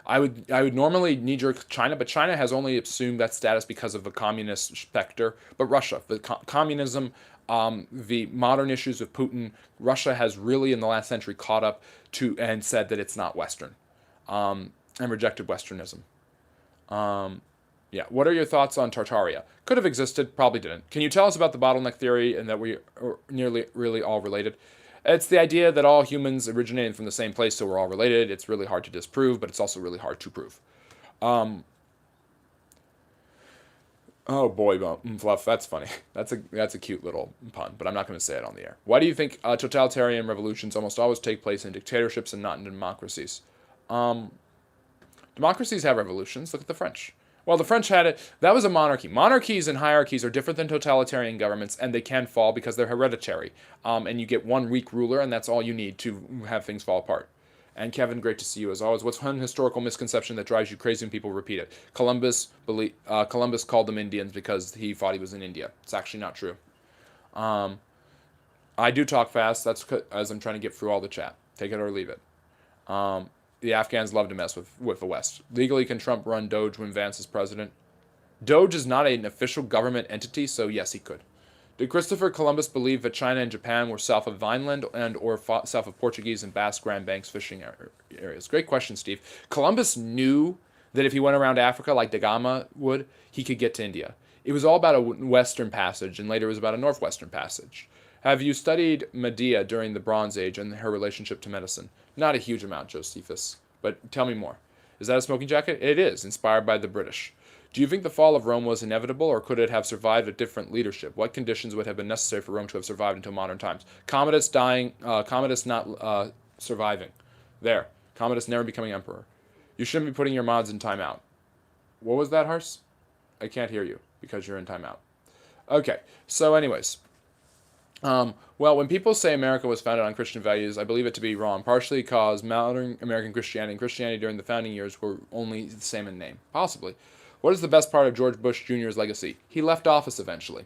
[SPEAKER 1] I would normally knee-jerk China, but China has only assumed that status because of the communist specter. But Russia, the communism, the modern issues with Putin, Russia has really in the last century caught up to and said that it's not Western, and rejected Westernism. Yeah. What are your thoughts on Tartaria? Could have existed, probably didn't. Can you tell us about the bottleneck theory and that we are nearly really all related? It's the idea that all humans originated from the same place, so we're all related. It's really hard to disprove, but it's also really hard to prove. Oh boy, Fluff, that's funny. That's a cute little pun, but I'm not going to say it on the air. Why do you think totalitarian revolutions almost always take place in dictatorships and not in democracies? Democracies have revolutions. Look at the French. Well, the French had it. That was a monarchy. Monarchies and hierarchies are different than totalitarian governments, and they can fall because they're hereditary. And you get one weak ruler, and that's all you need to have things fall apart. And Kevin, great to see you as always. What's one historical misconception that drives you crazy when people repeat it? Columbus called them Indians because he thought he was in India. It's actually not true. I do talk fast. That's as I'm trying to get through all the chat. Take it or leave it. The Afghans love to mess with the West. Legally, can Trump run Doge when Vance is president? Doge is not an official government entity, so yes, he could. Did Christopher Columbus believe that China and Japan were south of Vineland and or south of Portuguese and Basque Grand Banks fishing areas? Great question, Steve. Columbus knew that if he went around Africa like Da Gama would, he could get to India. It was all about a western passage, and later it was about a northwestern passage. Have you studied Medea during the Bronze Age and her relationship to medicine? Not a huge amount, Josephus, but tell me more. Is that a smoking jacket? It is, inspired by the British. Do you think the fall of Rome was inevitable, or could it have survived a different leadership? What conditions would have been necessary for Rome to have survived until modern times? Commodus dying, Commodus not surviving. There. Commodus never becoming emperor. You shouldn't be putting your mods in timeout. What was that, Hars? I can't hear you because you're in timeout. Okay, so anyways. Well, when people say America was founded on Christian values, I believe it to be wrong, partially because modern American Christianity and Christianity during the founding years were only the same in name. Possibly. What is the best part of George Bush Jr.'s legacy? He left office eventually.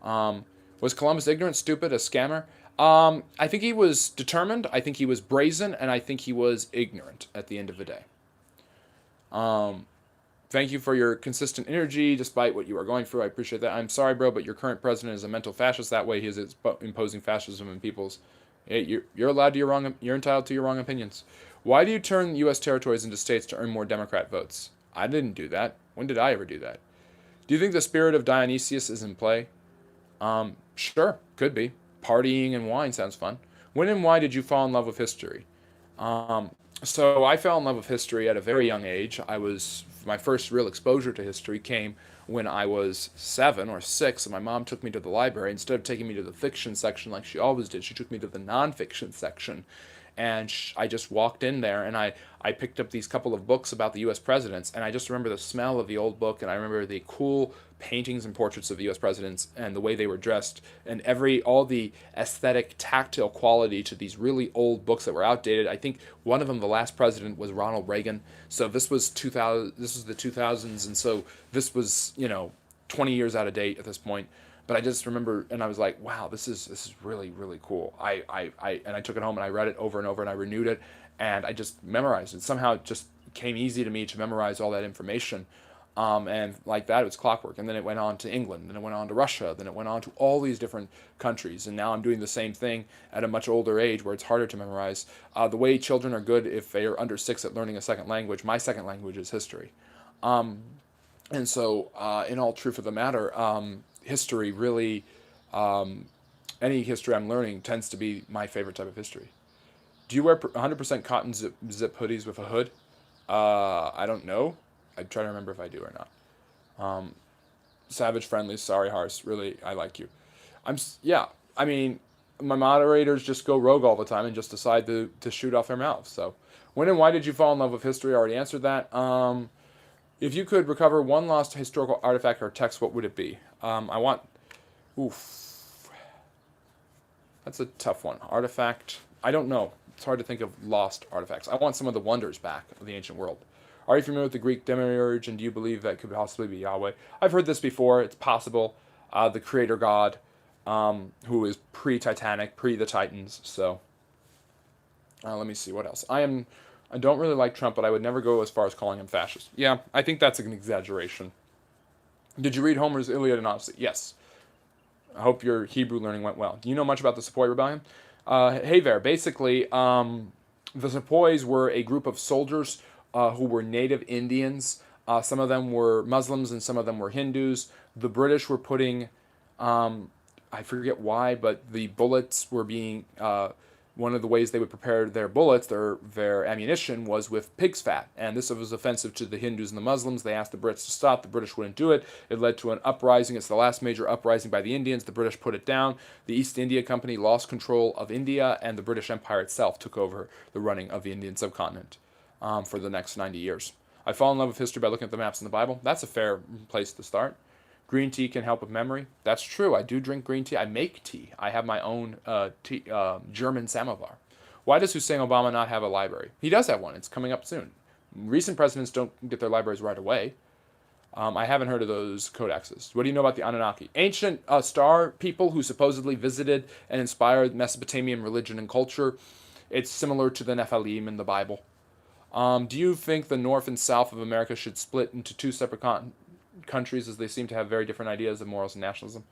[SPEAKER 1] Was Columbus ignorant, stupid, a scammer? I think he was determined, I think he was brazen, and I think he was ignorant at the end of the day. Thank you for your consistent energy despite what you are going through. I appreciate that. I'm sorry, bro, but your current president is a mental fascist. That way he is imposing fascism in people's... Hey, you're allowed to you're entitled to your wrong opinions. Why do you turn U.S. territories into states to earn more Democrat votes? I didn't do that. When did I ever do that? Do you think the spirit of Dionysius is in play? Sure, could be. Partying and wine sounds fun. When and why did you fall in love with history? Um, so I fell in love with history at a very young age. My first real exposure to history came when I was 7 or 6, and my mom took me to the library. Instead of taking me to the fiction section like she always did, she took me to the nonfiction section, and I just walked in there, and I picked up these couple of books about the U.S. presidents, and I just remember the smell of the old book, and I remember the cool paintings and portraits of the U.S. presidents and the way they were dressed, and all the aesthetic, tactile quality to these really old books that were outdated. I think one of them, the last president, was Ronald Reagan. So this was 2000. This was the 2000s, and so this was 20 years out of date at this point. But I just remember, and I was like, wow, this is really, really cool. I took it home and I read it over and over, and I renewed it, and I just memorized it. Somehow it just came easy to me to memorize all that information. And like that, it was clockwork. And then it went on to England, then it went on to Russia, then it went on to all these different countries. And now I'm doing the same thing at a much older age where it's harder to memorize. The way children are good if they are under 6 at learning a second language, my second language is history. And so, in all truth of the matter, history really, any history I'm learning tends to be my favorite type of history. Do you wear 100% cotton zip hoodies with a hood? I don't know. I try to remember if I do or not. Savage friendly, sorry Hars, really, I like you. Yeah, I mean, my moderators just go rogue all the time and just decide to shoot off their mouths. So, when and why did you fall in love with history? I already answered that. If you could recover one lost historical artifact or text, what would it be? Oof. That's a tough one. Artifact, I don't know. It's hard to think of lost artifacts. I want some of the wonders back of the ancient world. Are you familiar with the Greek demiurge, and do you believe that could possibly be Yahweh? I've heard this before. It's possible. The creator god, who is pre-Titanic, pre the Titans. So, let me see what else. I don't really like Trump, but I would never go as far as calling him fascist. Yeah, I think that's an exaggeration. Did you read Homer's Iliad and Odyssey? Yes. I hope your Hebrew learning went well. Do you know much about the Sepoy Rebellion? Hey there. Basically, the Sepoys were a group of soldiers who were native Indians. Some of them were Muslims and some of them were Hindus. The British were putting, I forget why, but the bullets were being, one of the ways they would prepare their bullets, their ammunition, was with pig's fat. And this was offensive to the Hindus and the Muslims. They asked the Brits to stop. The British wouldn't do it. It led to an uprising. It's the last major uprising by the Indians. The British put it down. The East India Company lost control of India, and the British Empire itself took over the running of the Indian subcontinent for the next 90 years. I fall in love with history by looking at the maps in the Bible. That's a fair place to start. Green tea can help with memory. That's true. I do drink green tea. I make tea. I have my own German samovar. Why does Hussein Obama not have a library? He does have one. It's coming up soon. Recent presidents don't get their libraries right away. I haven't heard of those codexes. What do you know about the Anunnaki? Ancient star people who supposedly visited and inspired Mesopotamian religion and culture. It's similar to the Nephilim in the Bible. Do you think the North and South of America should split into two separate countries, as they seem to have very different ideas of morals and nationalism?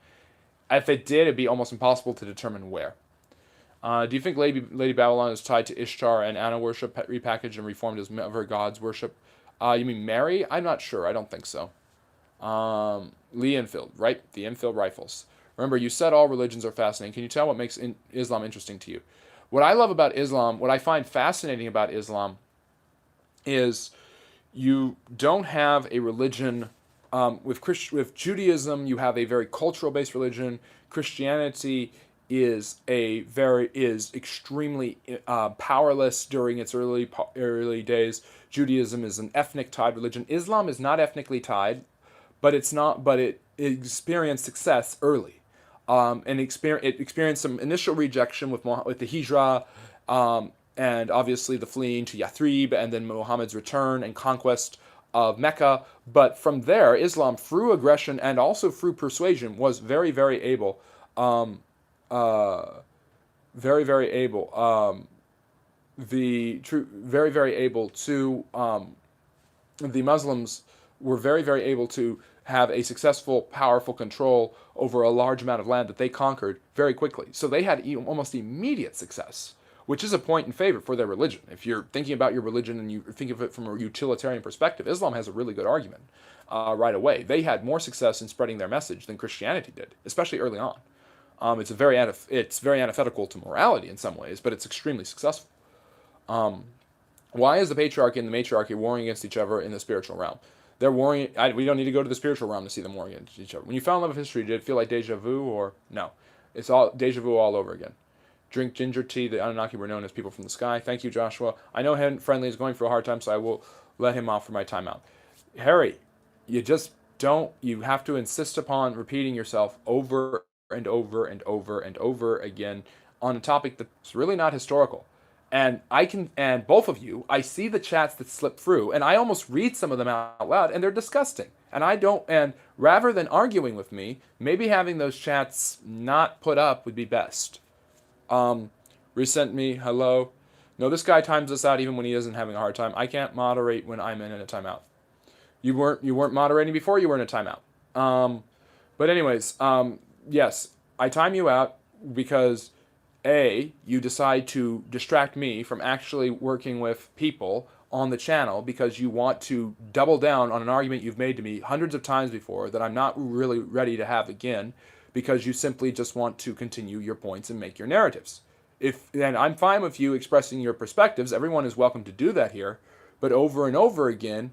[SPEAKER 1] If it did, it'd be almost impossible to determine where. Do you think Lady Babylon is tied to Ishtar and Anna worship, repackaged and reformed as her gods worship? You mean Mary? I'm not sure. I don't think so. Lee Enfield, right? The Enfield rifles. Remember, you said all religions are fascinating. Can you tell what makes Islam interesting to you? What I love about Islam, what I find fascinating about Islam, is you don't have a religion. With Judaism, you have a very cultural-based religion. Christianity is extremely powerless during its early days. Judaism is an ethnic tied religion. Islam is not ethnically tied, but it experienced success early, and it experienced some initial rejection with the Hijra, and obviously the fleeing to Yathrib, and then Muhammad's return and conquest of Mecca. But from there, Islam, through aggression and also through persuasion, was very, very able, very, very able, very, very able to, the Muslims were very, very able to have a successful, powerful control over a large amount of land that they conquered very quickly. So they had almost immediate success. which is a point in favor for their religion. If you're thinking about your religion and you think of it from a utilitarian perspective, Islam has a really good argument right away. They had more success in spreading their message than Christianity did, especially early on. It's very antithetical to morality in some ways, but it's extremely successful. Why is the patriarchy and the matriarchy warring against each other in the spiritual realm? They're warring. We don't need to go to the spiritual realm to see them warring against each other. When you fell in love with history, did it feel like deja vu or no? It's all deja vu all over again. Drink ginger tea. The Anunnaki were known as people from the sky. Thank you, Joshua. I know Friendly is going through a hard time, so I will let him off for my timeout. Harry, you just don't. You have to insist upon repeating yourself over and over and over and over again on a topic that's really not historical. And both of you, I see the chats that slip through, and I almost read some of them out loud, and they're disgusting. And rather than arguing with me, maybe having those chats not put up would be best. Resent me, hello. No, this guy times us out even when he isn't having a hard time. I can't moderate when I'm in a timeout. You weren't moderating before, you were in a timeout. But anyways, yes, I time you out because you decide to distract me from actually working with people on the channel because you want to double down on an argument you've made to me hundreds of times before that I'm not really ready to have again because you simply just want to continue your points and make your narratives. And I'm fine with you expressing your perspectives. Everyone is welcome to do that here, but over and over again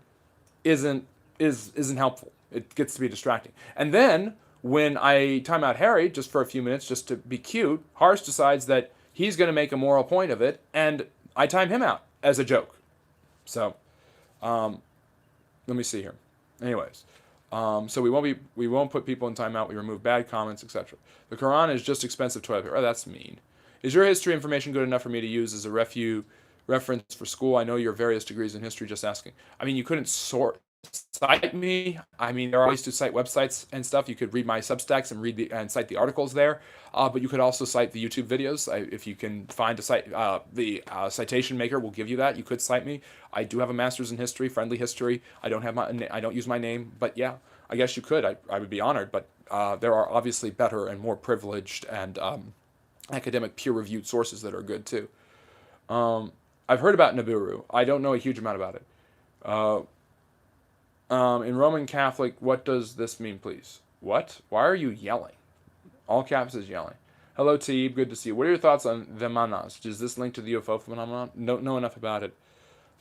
[SPEAKER 1] isn't helpful. It gets to be distracting. And then when I time out Harry just for a few minutes just to be cute, Harsh decides that he's going to make a moral point of it, and I time him out as a joke. So, let me see here. Anyways, so we won't put people in timeout. We remove bad comments, etc. The Quran is just expensive toilet paper. Oh, that's mean. Is your history information good enough for me to use as a reference for school? I know your various degrees in history. Just asking. I mean, you couldn't cite me. I mean, there are ways to cite websites and stuff. You could read my Substacks and cite the articles there. But you could also cite the YouTube videos. If you can find a site, the citation maker will give you that. You could cite me. I do have a master's in history, friendly history. I don't use my name, but yeah, I guess you could. I would be honored. But there are obviously better and more privileged and academic peer-reviewed sources that are good too. I've heard about Nibiru. I don't know a huge amount about it. In Roman Catholic, what does this mean, please? What? Why are you yelling? All caps is yelling. Hello, Teeb. Good to see you. What are your thoughts on Vemanas? Does this link to the UFO phenomenon? Don't know enough about it.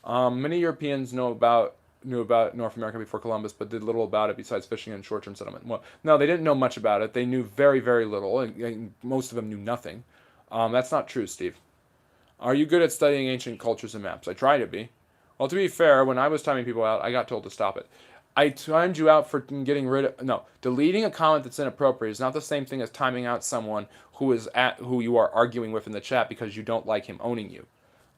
[SPEAKER 1] Many Europeans knew about North America before Columbus, but did little about it besides fishing and short-term settlement. Well, no, they didn't know much about it. They knew very, very little, and most of them knew nothing. That's not true, Steve. Are you good at studying ancient cultures and maps? I try to be. Well, to be fair, when I was timing people out, I got told to stop it. I timed you out for deleting a comment that's inappropriate is not the same thing as timing out someone who you are arguing with in the chat because you don't like him owning you.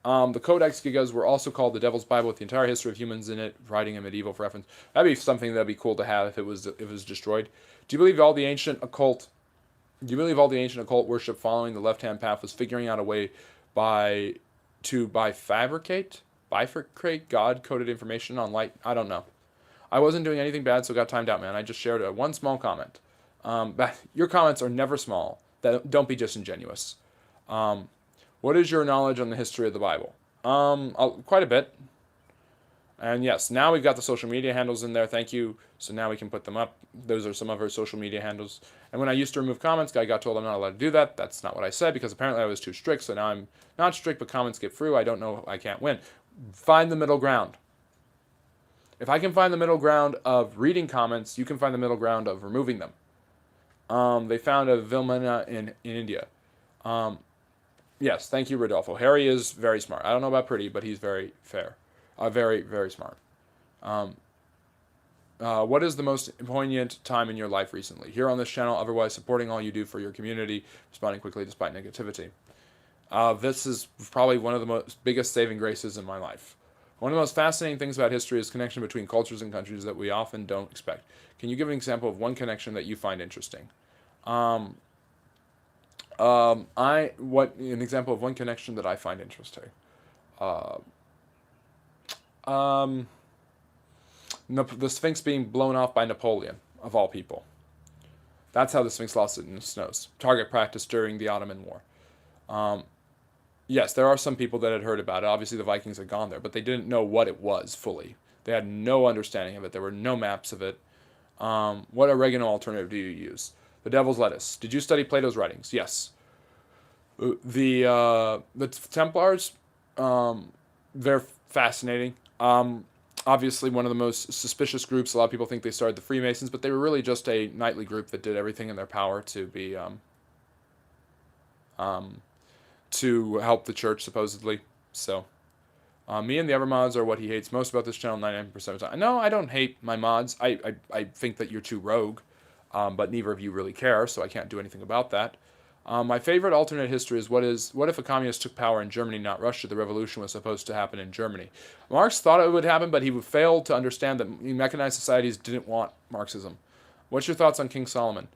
[SPEAKER 1] The Codex Gigas were also called the Devil's Bible with the entire history of humans in it, writing a medieval reference. That'd be something that'd be cool to have if it was destroyed. Do you believe all the ancient occult worship following the left-hand path was figuring out a way to bifurcate God-coded information on light? I don't know. I wasn't doing anything bad, so got timed out, man. I just shared one small comment. But your comments are never small. Don't be disingenuous. What is your knowledge on the history of the Bible? Quite a bit. And yes, now we've got the social media handles in there. Thank you. So now we can put them up. Those are some of our social media handles. And when I used to remove comments, I got told I'm not allowed to do that. That's not what I said because apparently I was too strict. So now I'm not strict, but comments get through. I don't know. I can't win. Find the middle ground. If I can find the middle ground of reading comments, you can find the middle ground of removing them. They found a Vilmena in India. Yes, thank you, Rodolfo. Harry is very smart. I don't know about pretty, but he's very fair. Very, very smart. What is the most poignant time in your life recently? Here on this channel, otherwise supporting all you do for your community, responding quickly despite negativity. This is probably one of the biggest saving graces in my life. One of the most fascinating things about history is connection between cultures and countries that we often don't expect. Can you give an example of one connection that you find interesting? An example of one connection that I find interesting. The Sphinx being blown off by Napoleon, of all people. That's how the Sphinx lost it in the snows. Target practice during the Ottoman War. Yes, there are some people that had heard about it. Obviously, the Vikings had gone there, but they didn't know what it was fully. They had no understanding of it. There were no maps of it. What oregano alternative do you use? The devil's lettuce. Did you study Plato's writings? Yes. The Templars, they're fascinating. Obviously, one of the most suspicious groups. A lot of people think they started the Freemasons, but they were really just a knightly group that did everything in their power to be um, to help the church, supposedly. So, me and the other mods are what he hates most about this channel 99% of the time. No, I don't hate my mods. I think that you're too rogue, but neither of you really care, so I can't do anything about that. My favorite alternate history is what if a communist took power in Germany, not Russia? The revolution was supposed to happen in Germany. Marx thought it would happen, but he failed to understand that mechanized societies didn't want Marxism. What's your thoughts on King Solomon?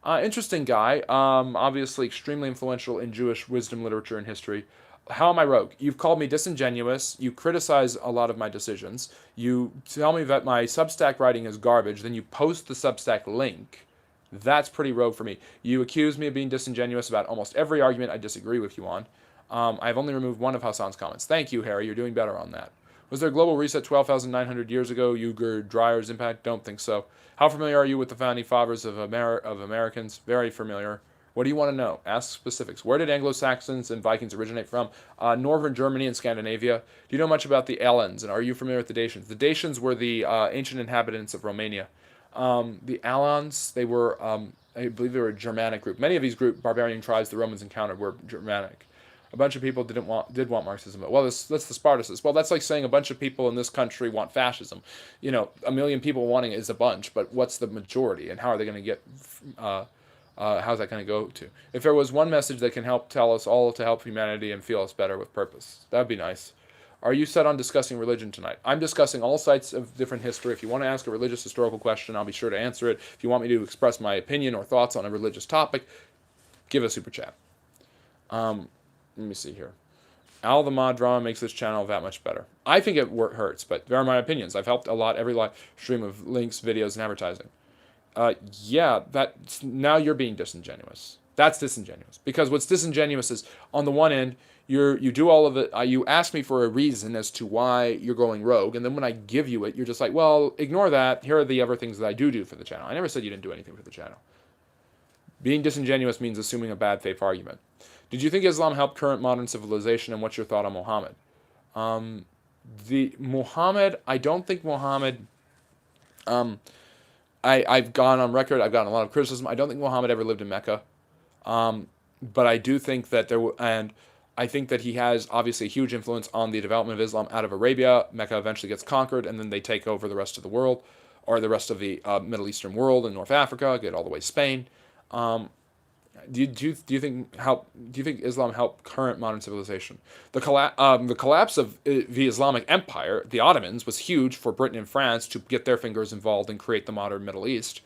[SPEAKER 1] Interesting guy. Obviously extremely influential in Jewish wisdom, literature, and history. How am I rogue? You've called me disingenuous. You criticize a lot of my decisions. You tell me that my Substack writing is garbage. Then you post the Substack link. That's pretty rogue for me. You accuse me of being disingenuous about almost every argument I disagree with you on. I've only removed one of Hassan's comments. Thank you, Harry. You're doing better on that. Was there a global reset 12,900 years ago? Uyghur Dryer's impact? Don't think so. How familiar are you with the founding fathers of Americans? Very familiar. What do you want to know? Ask specifics. Where did Anglo-Saxons and Vikings originate from? Northern Germany and Scandinavia. Do you know much about the Alans? And are you familiar with the Dacians? The Dacians were the ancient inhabitants of Romania. The Alans, they were, I believe they were a Germanic group. Many of these barbarian tribes the Romans encountered were Germanic. A bunch of people did want Marxism. But, well, that's the Spartacists. Well, that's like saying a bunch of people in this country want fascism. You know, a million people wanting it is a bunch, but what's the majority, and how are they going to get? How's that going to go to? If there was one message that can help tell us all to help humanity and feel us better with purpose, that'd be nice. Are you set on discussing religion tonight? I'm discussing all sides of different history. If you want to ask a religious historical question, I'll be sure to answer it. If you want me to express my opinion or thoughts on a religious topic, give a super chat. Let me see here. Al the Mod drama makes this channel that much better. I think it hurts, but there are my opinions. I've helped a lot every live stream of links, videos, and advertising. Yeah, now you're being disingenuous. That's disingenuous. Because what's disingenuous is, on the one end, you do all of it. You ask me for a reason as to why you're going rogue, and then when I give you it, you're just like, well, ignore that. Here are the other things that I do for the channel. I never said you didn't do anything for the channel. Being disingenuous means assuming a bad faith argument. Did you think Islam helped current modern civilization, and what's your thought on Muhammad? I don't think Muhammad. I've gone on record. I've gotten a lot of criticism. I don't think Muhammad ever lived in Mecca, but I do think that and I think that he has obviously a huge influence on the development of Islam out of Arabia. Mecca eventually gets conquered, and then they take over the rest of the world, or the rest of the Middle Eastern world and North Africa, get all the way to Spain. Do you think Islam helped current modern civilization? The collapse of the Islamic Empire, the Ottomans, was huge for Britain and France to get their fingers involved and create the modern Middle East.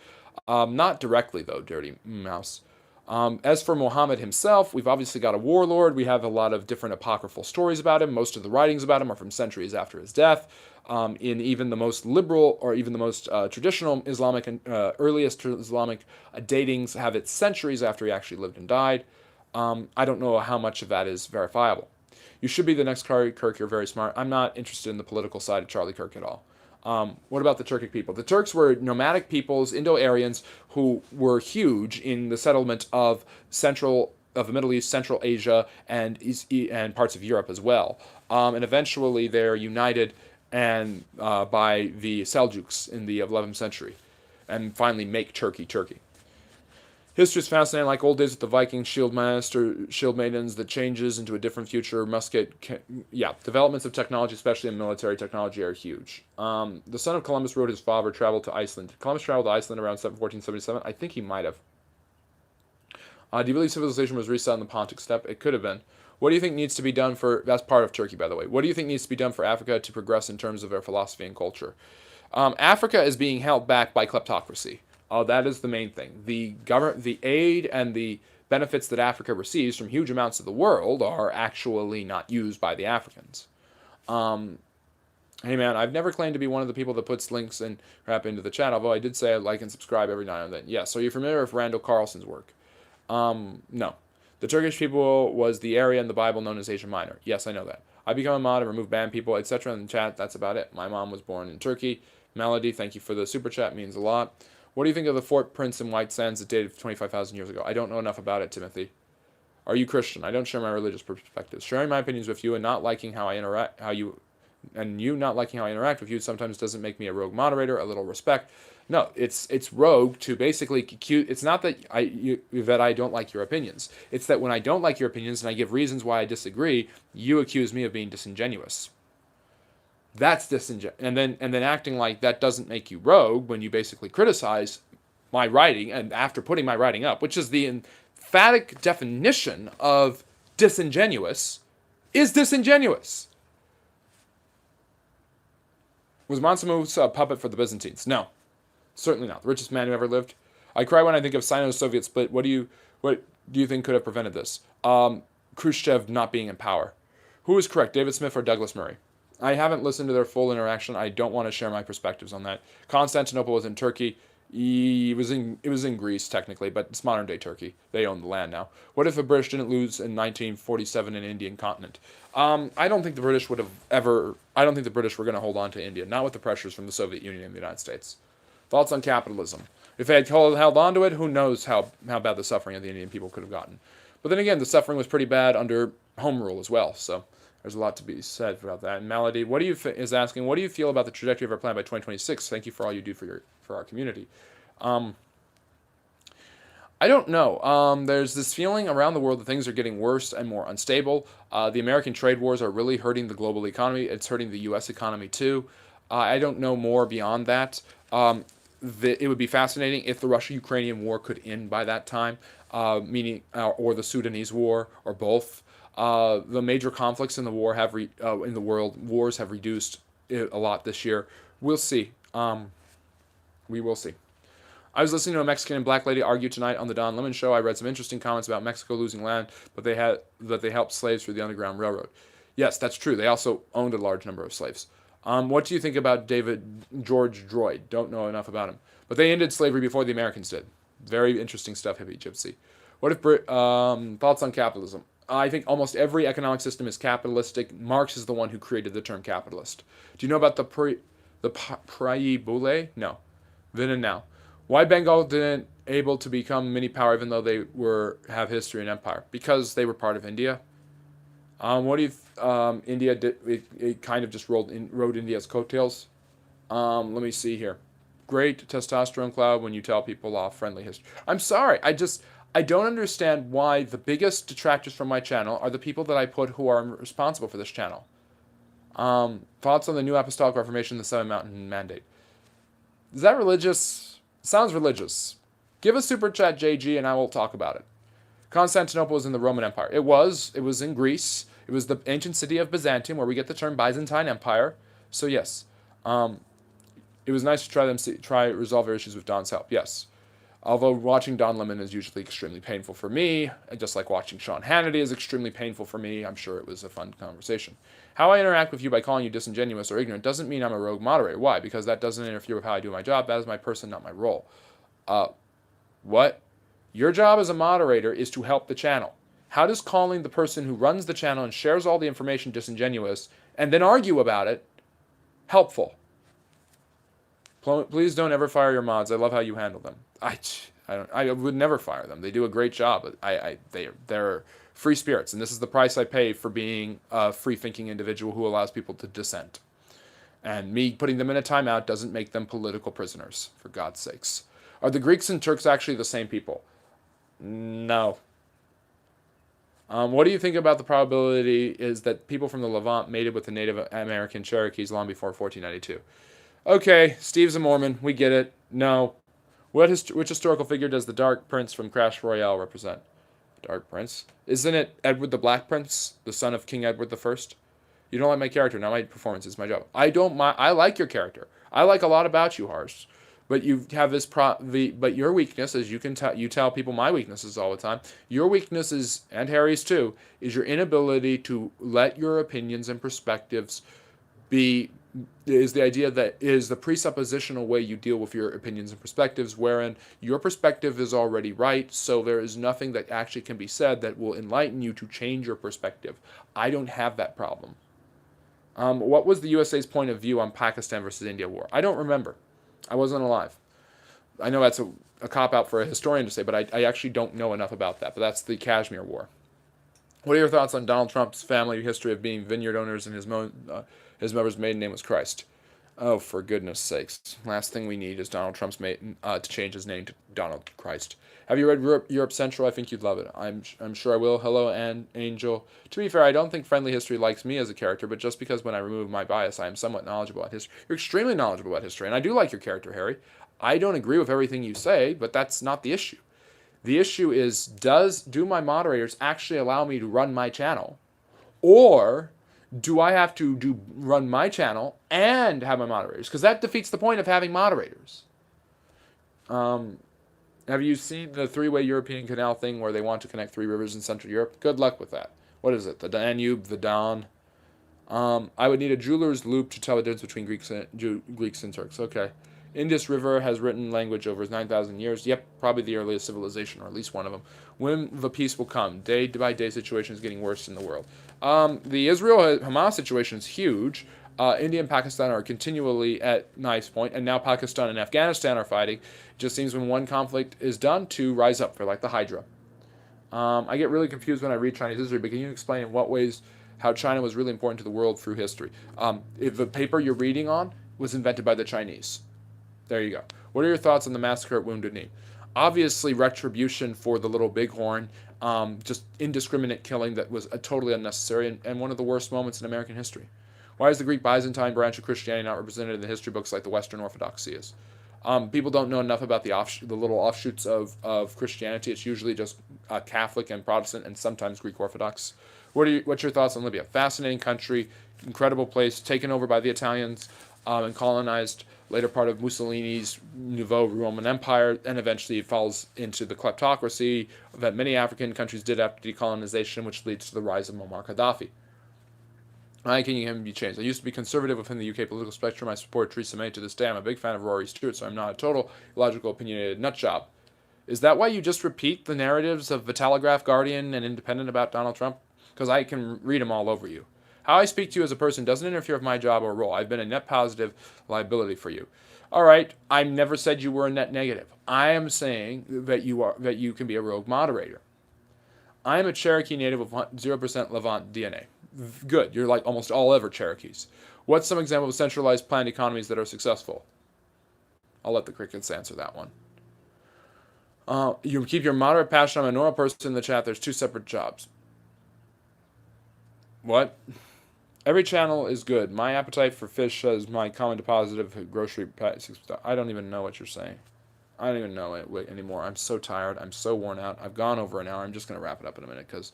[SPEAKER 1] Not directly though, dirty mouse. As for Muhammad himself, we've obviously got a warlord. We have a lot of different apocryphal stories about him. Most of the writings about him are from centuries after his death. In even the most liberal or even the most traditional Islamic and earliest Islamic datings have it centuries after he actually lived and died. I don't know how much of that is verifiable. You should be the next Charlie Kirk. You're very smart. I'm not interested in the political side of Charlie Kirk at all. What about the Turkic people? The Turks were nomadic peoples, Indo-Aryans, who were huge in the settlement of the Middle East, Central Asia, and parts of Europe as well. And eventually they're united by the Seljuks in the 11th century, and finally make Turkey. History is fascinating, like old days with the Vikings, shield maidens, that changes into a different future. Developments of technology, especially in military technology, are huge. The son of Columbus wrote his father traveled to Iceland. Did Columbus travel to Iceland around 1477? I think he might have. Do you believe civilization was reset on the Pontic Steppe? It could have been. What do you think needs to be done that's part of Turkey, by the way. What do you think needs to be done for Africa to progress in terms of their philosophy and culture? Africa is being held back by kleptocracy. That is the main thing. The aid and the benefits that Africa receives from huge amounts of the world are actually not used by the Africans. Hey man, I've never claimed to be one of the people that puts links and crap into the chat, although I did say I like and subscribe every now and then. Yeah, so you're familiar with Randall Carlson's work? No. The Turkish people was the area in the Bible known as Asia Minor. Yes, I know that. I become a mod and remove banned people, etc. in the chat. That's about it. My mom was born in Turkey. Melody, thank you for the super chat. Means a lot. What do you think of the Fort Prince in White Sands that dated 25,000 years ago? I don't know enough about it, Timothy. Are you Christian? I don't share my religious perspectives. Sharing my opinions with you and not liking how I interact, you not liking how I interact with you sometimes doesn't make me a rogue moderator. A little respect. No, it's rogue to basically accuse. It's not that I don't like your opinions. It's that when I don't like your opinions and I give reasons why I disagree, you accuse me of being disingenuous. That's disingenuous, and then acting like that doesn't make you rogue when you basically criticize my writing, and after putting my writing up, which is the emphatic definition of disingenuous, is disingenuous. Was Monsamus a puppet for the Byzantines? No, certainly not. The richest man who ever lived. I cry when I think of Sino-Soviet split. What do you think could have prevented this? Khrushchev not being in power. Who is correct, David Smith or Douglas Murray? I haven't listened to their full interaction. I don't want to share my perspectives on that. Constantinople was in Turkey. It was in Greece, technically, but it's modern-day Turkey. They own the land now. What if the British didn't lose in 1947 in the Indian continent? I don't think the British would have ever... I don't think the British were going to hold on to India, not with the pressures from the Soviet Union and the United States. Thoughts on capitalism? If they had held on to it, who knows how bad the suffering of the Indian people could have gotten. But then again, the suffering was pretty bad under home rule as well, so... There's a lot to be said about that. And Melody, is asking, what do you feel about the trajectory of our plan by 2026? Thank you for all you do for our community. I don't know. There's this feeling around the world that things are getting worse and more unstable. The American trade wars are really hurting the global economy. It's hurting the U.S. economy too. I don't know more beyond that. It would be fascinating if the Russia-Ukrainian war could end by that time, meaning or the Sudanese war, or both. The major conflicts in the war in the world wars have reduced a lot this year. We'll see. We will see. I was listening to a Mexican and black lady argue tonight on the Don Lemon show. I read some interesting comments about Mexico losing land, but they helped slaves through the Underground Railroad. Yes, that's true. They also owned a large number of slaves. What do you think about George Droid? Don't know enough about him, but they ended slavery before the Americans did. Very interesting stuff, hippie gypsy. What if thoughts on capitalism? I think almost every economic system is capitalistic. Marx is the one who created the term capitalist. Do you know about the Prayi-Boule? No. Then and now. Why Bengal didn't able to become mini power even though they have history and empire? Because they were part of India. What do you India did? It kind of just rode India's coattails. Let me see here. Great testosterone cloud when you tell people off friendly history. I'm sorry. I don't understand why the biggest detractors from my channel are the people that I put who are responsible for this channel. Thoughts on the New Apostolic Reformation, the Seven Mountain Mandate. Is that religious? Sounds religious. Give a super chat, JG, and I will talk about it. Constantinople was in the Roman Empire. It was in Greece. It was the ancient city of Byzantium, where we get the term Byzantine Empire. So yes, it was nice to try resolve our issues with Don's help. Yes. Although watching Don Lemon is usually extremely painful for me, just like watching Sean Hannity is extremely painful for me, I'm sure it was a fun conversation. How I interact with you by calling you disingenuous or ignorant doesn't mean I'm a rogue moderator. Why? Because that doesn't interfere with how I do my job. That is my person, not my role. What? Your job as a moderator is to help the channel. How does calling the person who runs the channel and shares all the information disingenuous and then argue about it helpful? Please don't ever fire your mods. I love how you handle them. I would never fire them. They do a great job. They're free spirits, and this is the price I pay for being a free-thinking individual who allows people to dissent. And me putting them in a timeout doesn't make them political prisoners, for God's sakes. Are the Greeks and Turks actually the same people? No. What do you think about the probability is that people from the Levant mated with the Native American Cherokees long before 1492? Okay, Steve's a Mormon. We get it. No. Which historical figure does the Dark Prince from Crash Royale represent? Dark Prince? Isn't it Edward the Black Prince, the son of King Edward the First? You don't like my character, not my performance. It's my job. I don't mind. I like your character. I like a lot about you, Harsh. But you have this but your weakness, as you can you tell people my weaknesses all the time. Your weakness is, and Harry's too, is your inability to let your opinions and perspectives be is the idea that is the presuppositional way you deal with your opinions and perspectives, wherein your perspective is already right, so there is nothing that actually can be said that will enlighten you to change your perspective. I don't have that problem. What was the USA's point of view on Pakistan versus India war? I don't remember. I wasn't alive. I know that's a cop-out for a historian to say, but I actually don't know enough about that. But that's the Kashmir War. What are your thoughts on Donald Trump's family history of being vineyard owners and his mother's maiden name was Christ? Oh, for goodness sakes. Last thing we need is Donald Trump's to change his name to Donald Christ. Have you read Europe Central? I think you'd love it. I'm sure I will. Hello, and Angel. To be fair, I don't think Friendly History likes me as a character, but just because when I remove my bias, I am somewhat knowledgeable about history. You're extremely knowledgeable about history, and I do like your character, Harry. I don't agree with everything you say, but that's not the issue. The issue is, do my moderators actually allow me to run my channel? Or do I have to run my channel and have my moderators? Because that defeats the point of having moderators. Have you seen the three-way European canal thing where they want to connect 3 rivers in Central Europe? Good luck with that. What is it? The Danube, the Don? I would need a jeweler's loop to tell the difference between Greeks and Turks. Okay. Indus River has written language over 9,000 years. Yep, probably the earliest civilization, or at least one of them. When the peace will come. Day-by-day situation is getting worse in the world. The Israel-Hamas situation is huge. India and Pakistan are continually at knife point, and now Pakistan and Afghanistan are fighting. It just seems when one conflict is done, 2 rise up for like the Hydra. I get really confused when I read Chinese history, but can you explain in what ways how China was really important to the world through history? If the paper you're reading on was invented by the Chinese. There you go. What are your thoughts on the massacre at Wounded Knee? Obviously, retribution for the Little Bighorn, just indiscriminate killing that was totally unnecessary and one of the worst moments in American history. Why is the Greek Byzantine branch of Christianity not represented in the history books like the Western Orthodoxy is? People don't know enough about the little offshoots of Christianity. It's usually just Catholic and Protestant and sometimes Greek Orthodox. What's your thoughts on Libya? Fascinating country, incredible place, taken over by the Italians and colonized. Later part of Mussolini's Nouveau Roman Empire, and eventually it falls into the kleptocracy that many African countries did after decolonization, which leads to the rise of Muammar Gaddafi. Can you be changed? I used to be conservative within the UK political spectrum. I support Theresa May to this day. I'm a big fan of Rory Stewart, so I'm not a total illogical, opinionated nutjob. Is that why you just repeat the narratives of the Telegraph, Guardian, and Independent about Donald Trump? Because I can read them all over you. How I speak to you as a person doesn't interfere with my job or role. I've been a net positive liability for you. All right, I never said you were a net negative. I am saying that you can be a rogue moderator. I am a Cherokee native with 0% Levant DNA. Good, you're like almost all ever Cherokees. What's some example of centralized planned economies that are successful? I'll let the crickets answer that one. You keep your moderate passion. I'm a normal person in the chat. There's 2 separate jobs. What? Every channel is good. My appetite for fish says my common deposit of grocery. I don't even know what you're saying. I don't even know it anymore. I'm so tired. I'm so worn out. I've gone over an hour. I'm just going to wrap it up in a minute because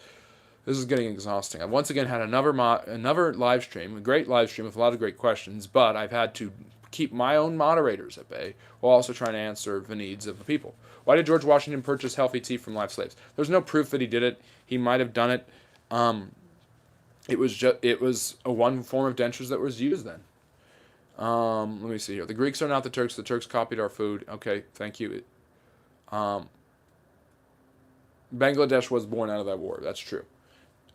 [SPEAKER 1] this is getting exhausting. I've once again had another live stream, a great live stream with a lot of great questions, but I've had to keep my own moderators at bay while also trying to answer the needs of the people. Why did George Washington purchase healthy tea from live slaves? There's no proof that he did it. He might have done it. It was a one form of dentures that was used then. Let me see here. The Greeks are not the Turks. The Turks copied our food. Okay, thank you. Bangladesh was born out of that war. That's true.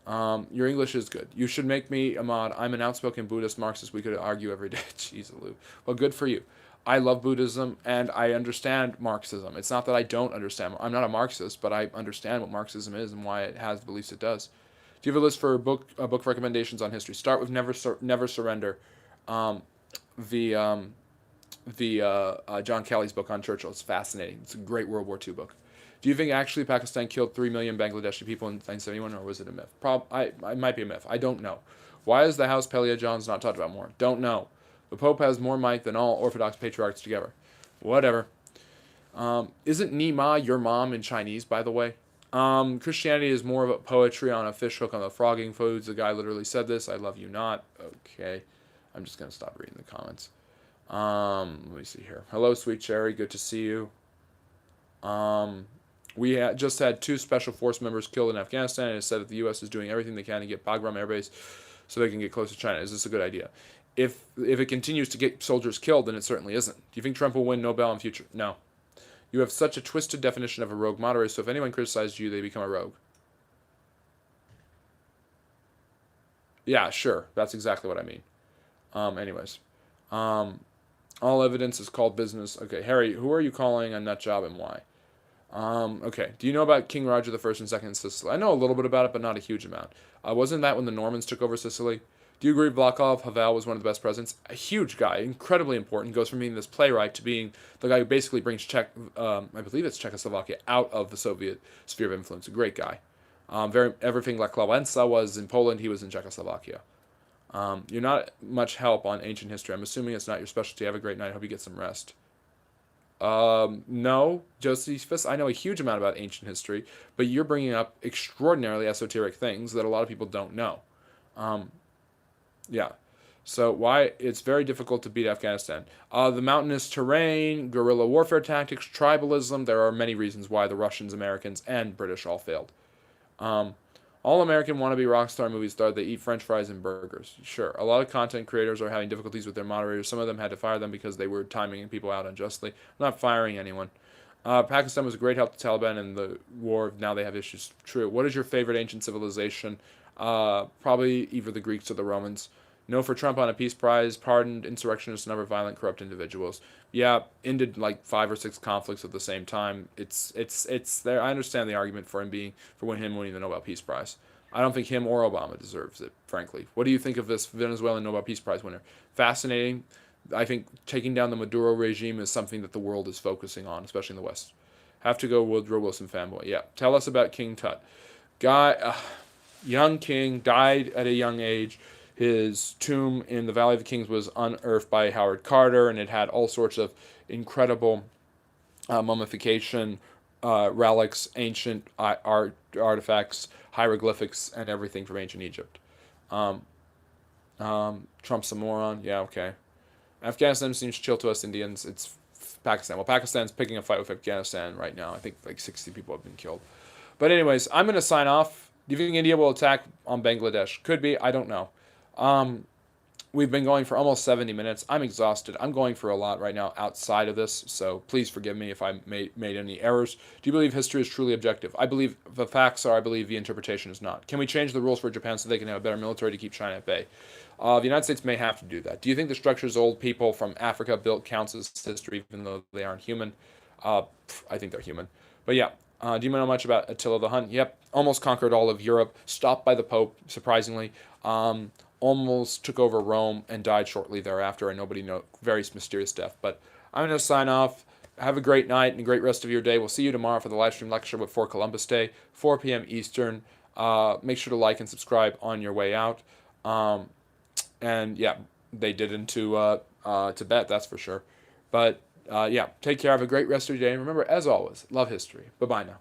[SPEAKER 1] Your English is good. You should make me a mod. I'm an outspoken Buddhist Marxist. We could argue every day. Jeez, Lou. Well, good for you. I love Buddhism and I understand Marxism. It's not that I don't understand. I'm not a Marxist, but I understand what Marxism is and why it has the beliefs it does. Do you have a list for book recommendations on history? Start with Never Surrender, John Kelly's book on Churchill. It's fascinating. It's a great World War II book. Do you think actually Pakistan killed 3 million Bangladeshi people in 1971, or was it a myth? It might be a myth. I don't know. Why is the House Paleo-Johns not talked about more? Don't know. The Pope has more might than all Orthodox patriarchs together. Whatever. Isn't Nima your mom in Chinese, by the way? Christianity is more of a poetry on a fish hook on the frogging foods. The guy literally said this. I love you not. Okay. I'm just going to stop reading the comments. Let me see here. Hello, Sweet Cherry. Good to see you. We just had 2 special force members killed in Afghanistan, and it said that the U.S. is doing everything they can to get Bagram Air Base so they can get close to China. Is this a good idea? If it continues to get soldiers killed, then it certainly isn't. Do you think Trump will win Nobel in future? No. You have such a twisted definition of a rogue moderator, so if anyone criticizes you, they become a rogue. Yeah, sure. That's exactly what I mean. Anyways. All evidence is called business. Okay, Harry, who are you calling a nut job and why? Okay. Do you know about King Roger the First and Second in Sicily? I know a little bit about it, but not a huge amount. Wasn't that when the Normans took over Sicily? Do you agree Vaclav Havel was one of the best presidents? A huge guy, incredibly important. Goes from being this playwright to being the guy who basically brings I believe it's Czechoslovakia, out of the Soviet sphere of influence. A great guy. Everything like Wałęsa was in Poland, he was in Czechoslovakia. You're not much help on ancient history. I'm assuming it's not your specialty. Have a great night. Hope you get some rest. No, Josephus, I know a huge amount about ancient history, but you're bringing up extraordinarily esoteric things that a lot of people don't know. Yeah. So why it's very difficult to beat Afghanistan. The mountainous terrain, guerrilla warfare tactics, tribalism. There are many reasons why the Russians, Americans, and British all failed. All American wannabe rock star movie star, they eat French fries and burgers. Sure, a lot of content creators are having difficulties with their moderators. Some of them had to fire them because they were timing people out unjustly. I'm not firing anyone. Pakistan was a great help to Taliban in the war. Now they have issues. True. What is your favorite ancient civilization? Probably either the Greeks or the Romans. No for Trump on a peace prize. Pardoned insurrectionists and other violent, corrupt individuals. Yeah, ended like 5 or 6 conflicts at the same time. It's there. I understand the argument for him winning the Nobel Peace Prize. I don't think him or Obama deserves it, frankly. What do you think of this Venezuelan Nobel Peace Prize winner? Fascinating. I think taking down the Maduro regime is something that the world is focusing on, especially in the West. Have to go Woodrow Wilson fanboy. Yeah. Tell us about King Tut. Young king, died at a young age. His tomb in the Valley of the Kings was unearthed by Howard Carter, and it had all sorts of incredible mummification, relics, ancient artifacts, hieroglyphics, and everything from ancient Egypt. Trump's a moron. Yeah, okay. Afghanistan seems chill to us Indians. It's Pakistan. Well, Pakistan's picking a fight with Afghanistan right now. I think like 60 people have been killed. But anyways, I'm going to sign off. Do you think India will attack on Bangladesh? Could be. I don't know. We've been going for almost 70 minutes. I'm exhausted. I'm going for a lot right now outside of this, so please forgive me if I made any errors. Do you believe history is truly objective? I believe the facts are. I believe the interpretation is not. Can we change the rules for Japan so they can have a better military to keep China at bay? The United States may have to do that. Do you think the structures old people from Africa built counts as history, even though they aren't human? I think they're human. But yeah, do you know much about Attila the Hun? Yep, almost conquered all of Europe, stopped by the Pope, surprisingly. Almost took over Rome and died shortly thereafter, and nobody knows. Very mysterious death. But I'm going to sign off. Have a great night and a great rest of your day. We'll see you tomorrow for the live stream lecture before Columbus Day, 4 p.m. Eastern. Make sure to like and subscribe on your way out. And yeah, they did into Tibet, that's for sure. But yeah, take care. Have a great rest of your day. And remember, as always, love history. Bye-bye now.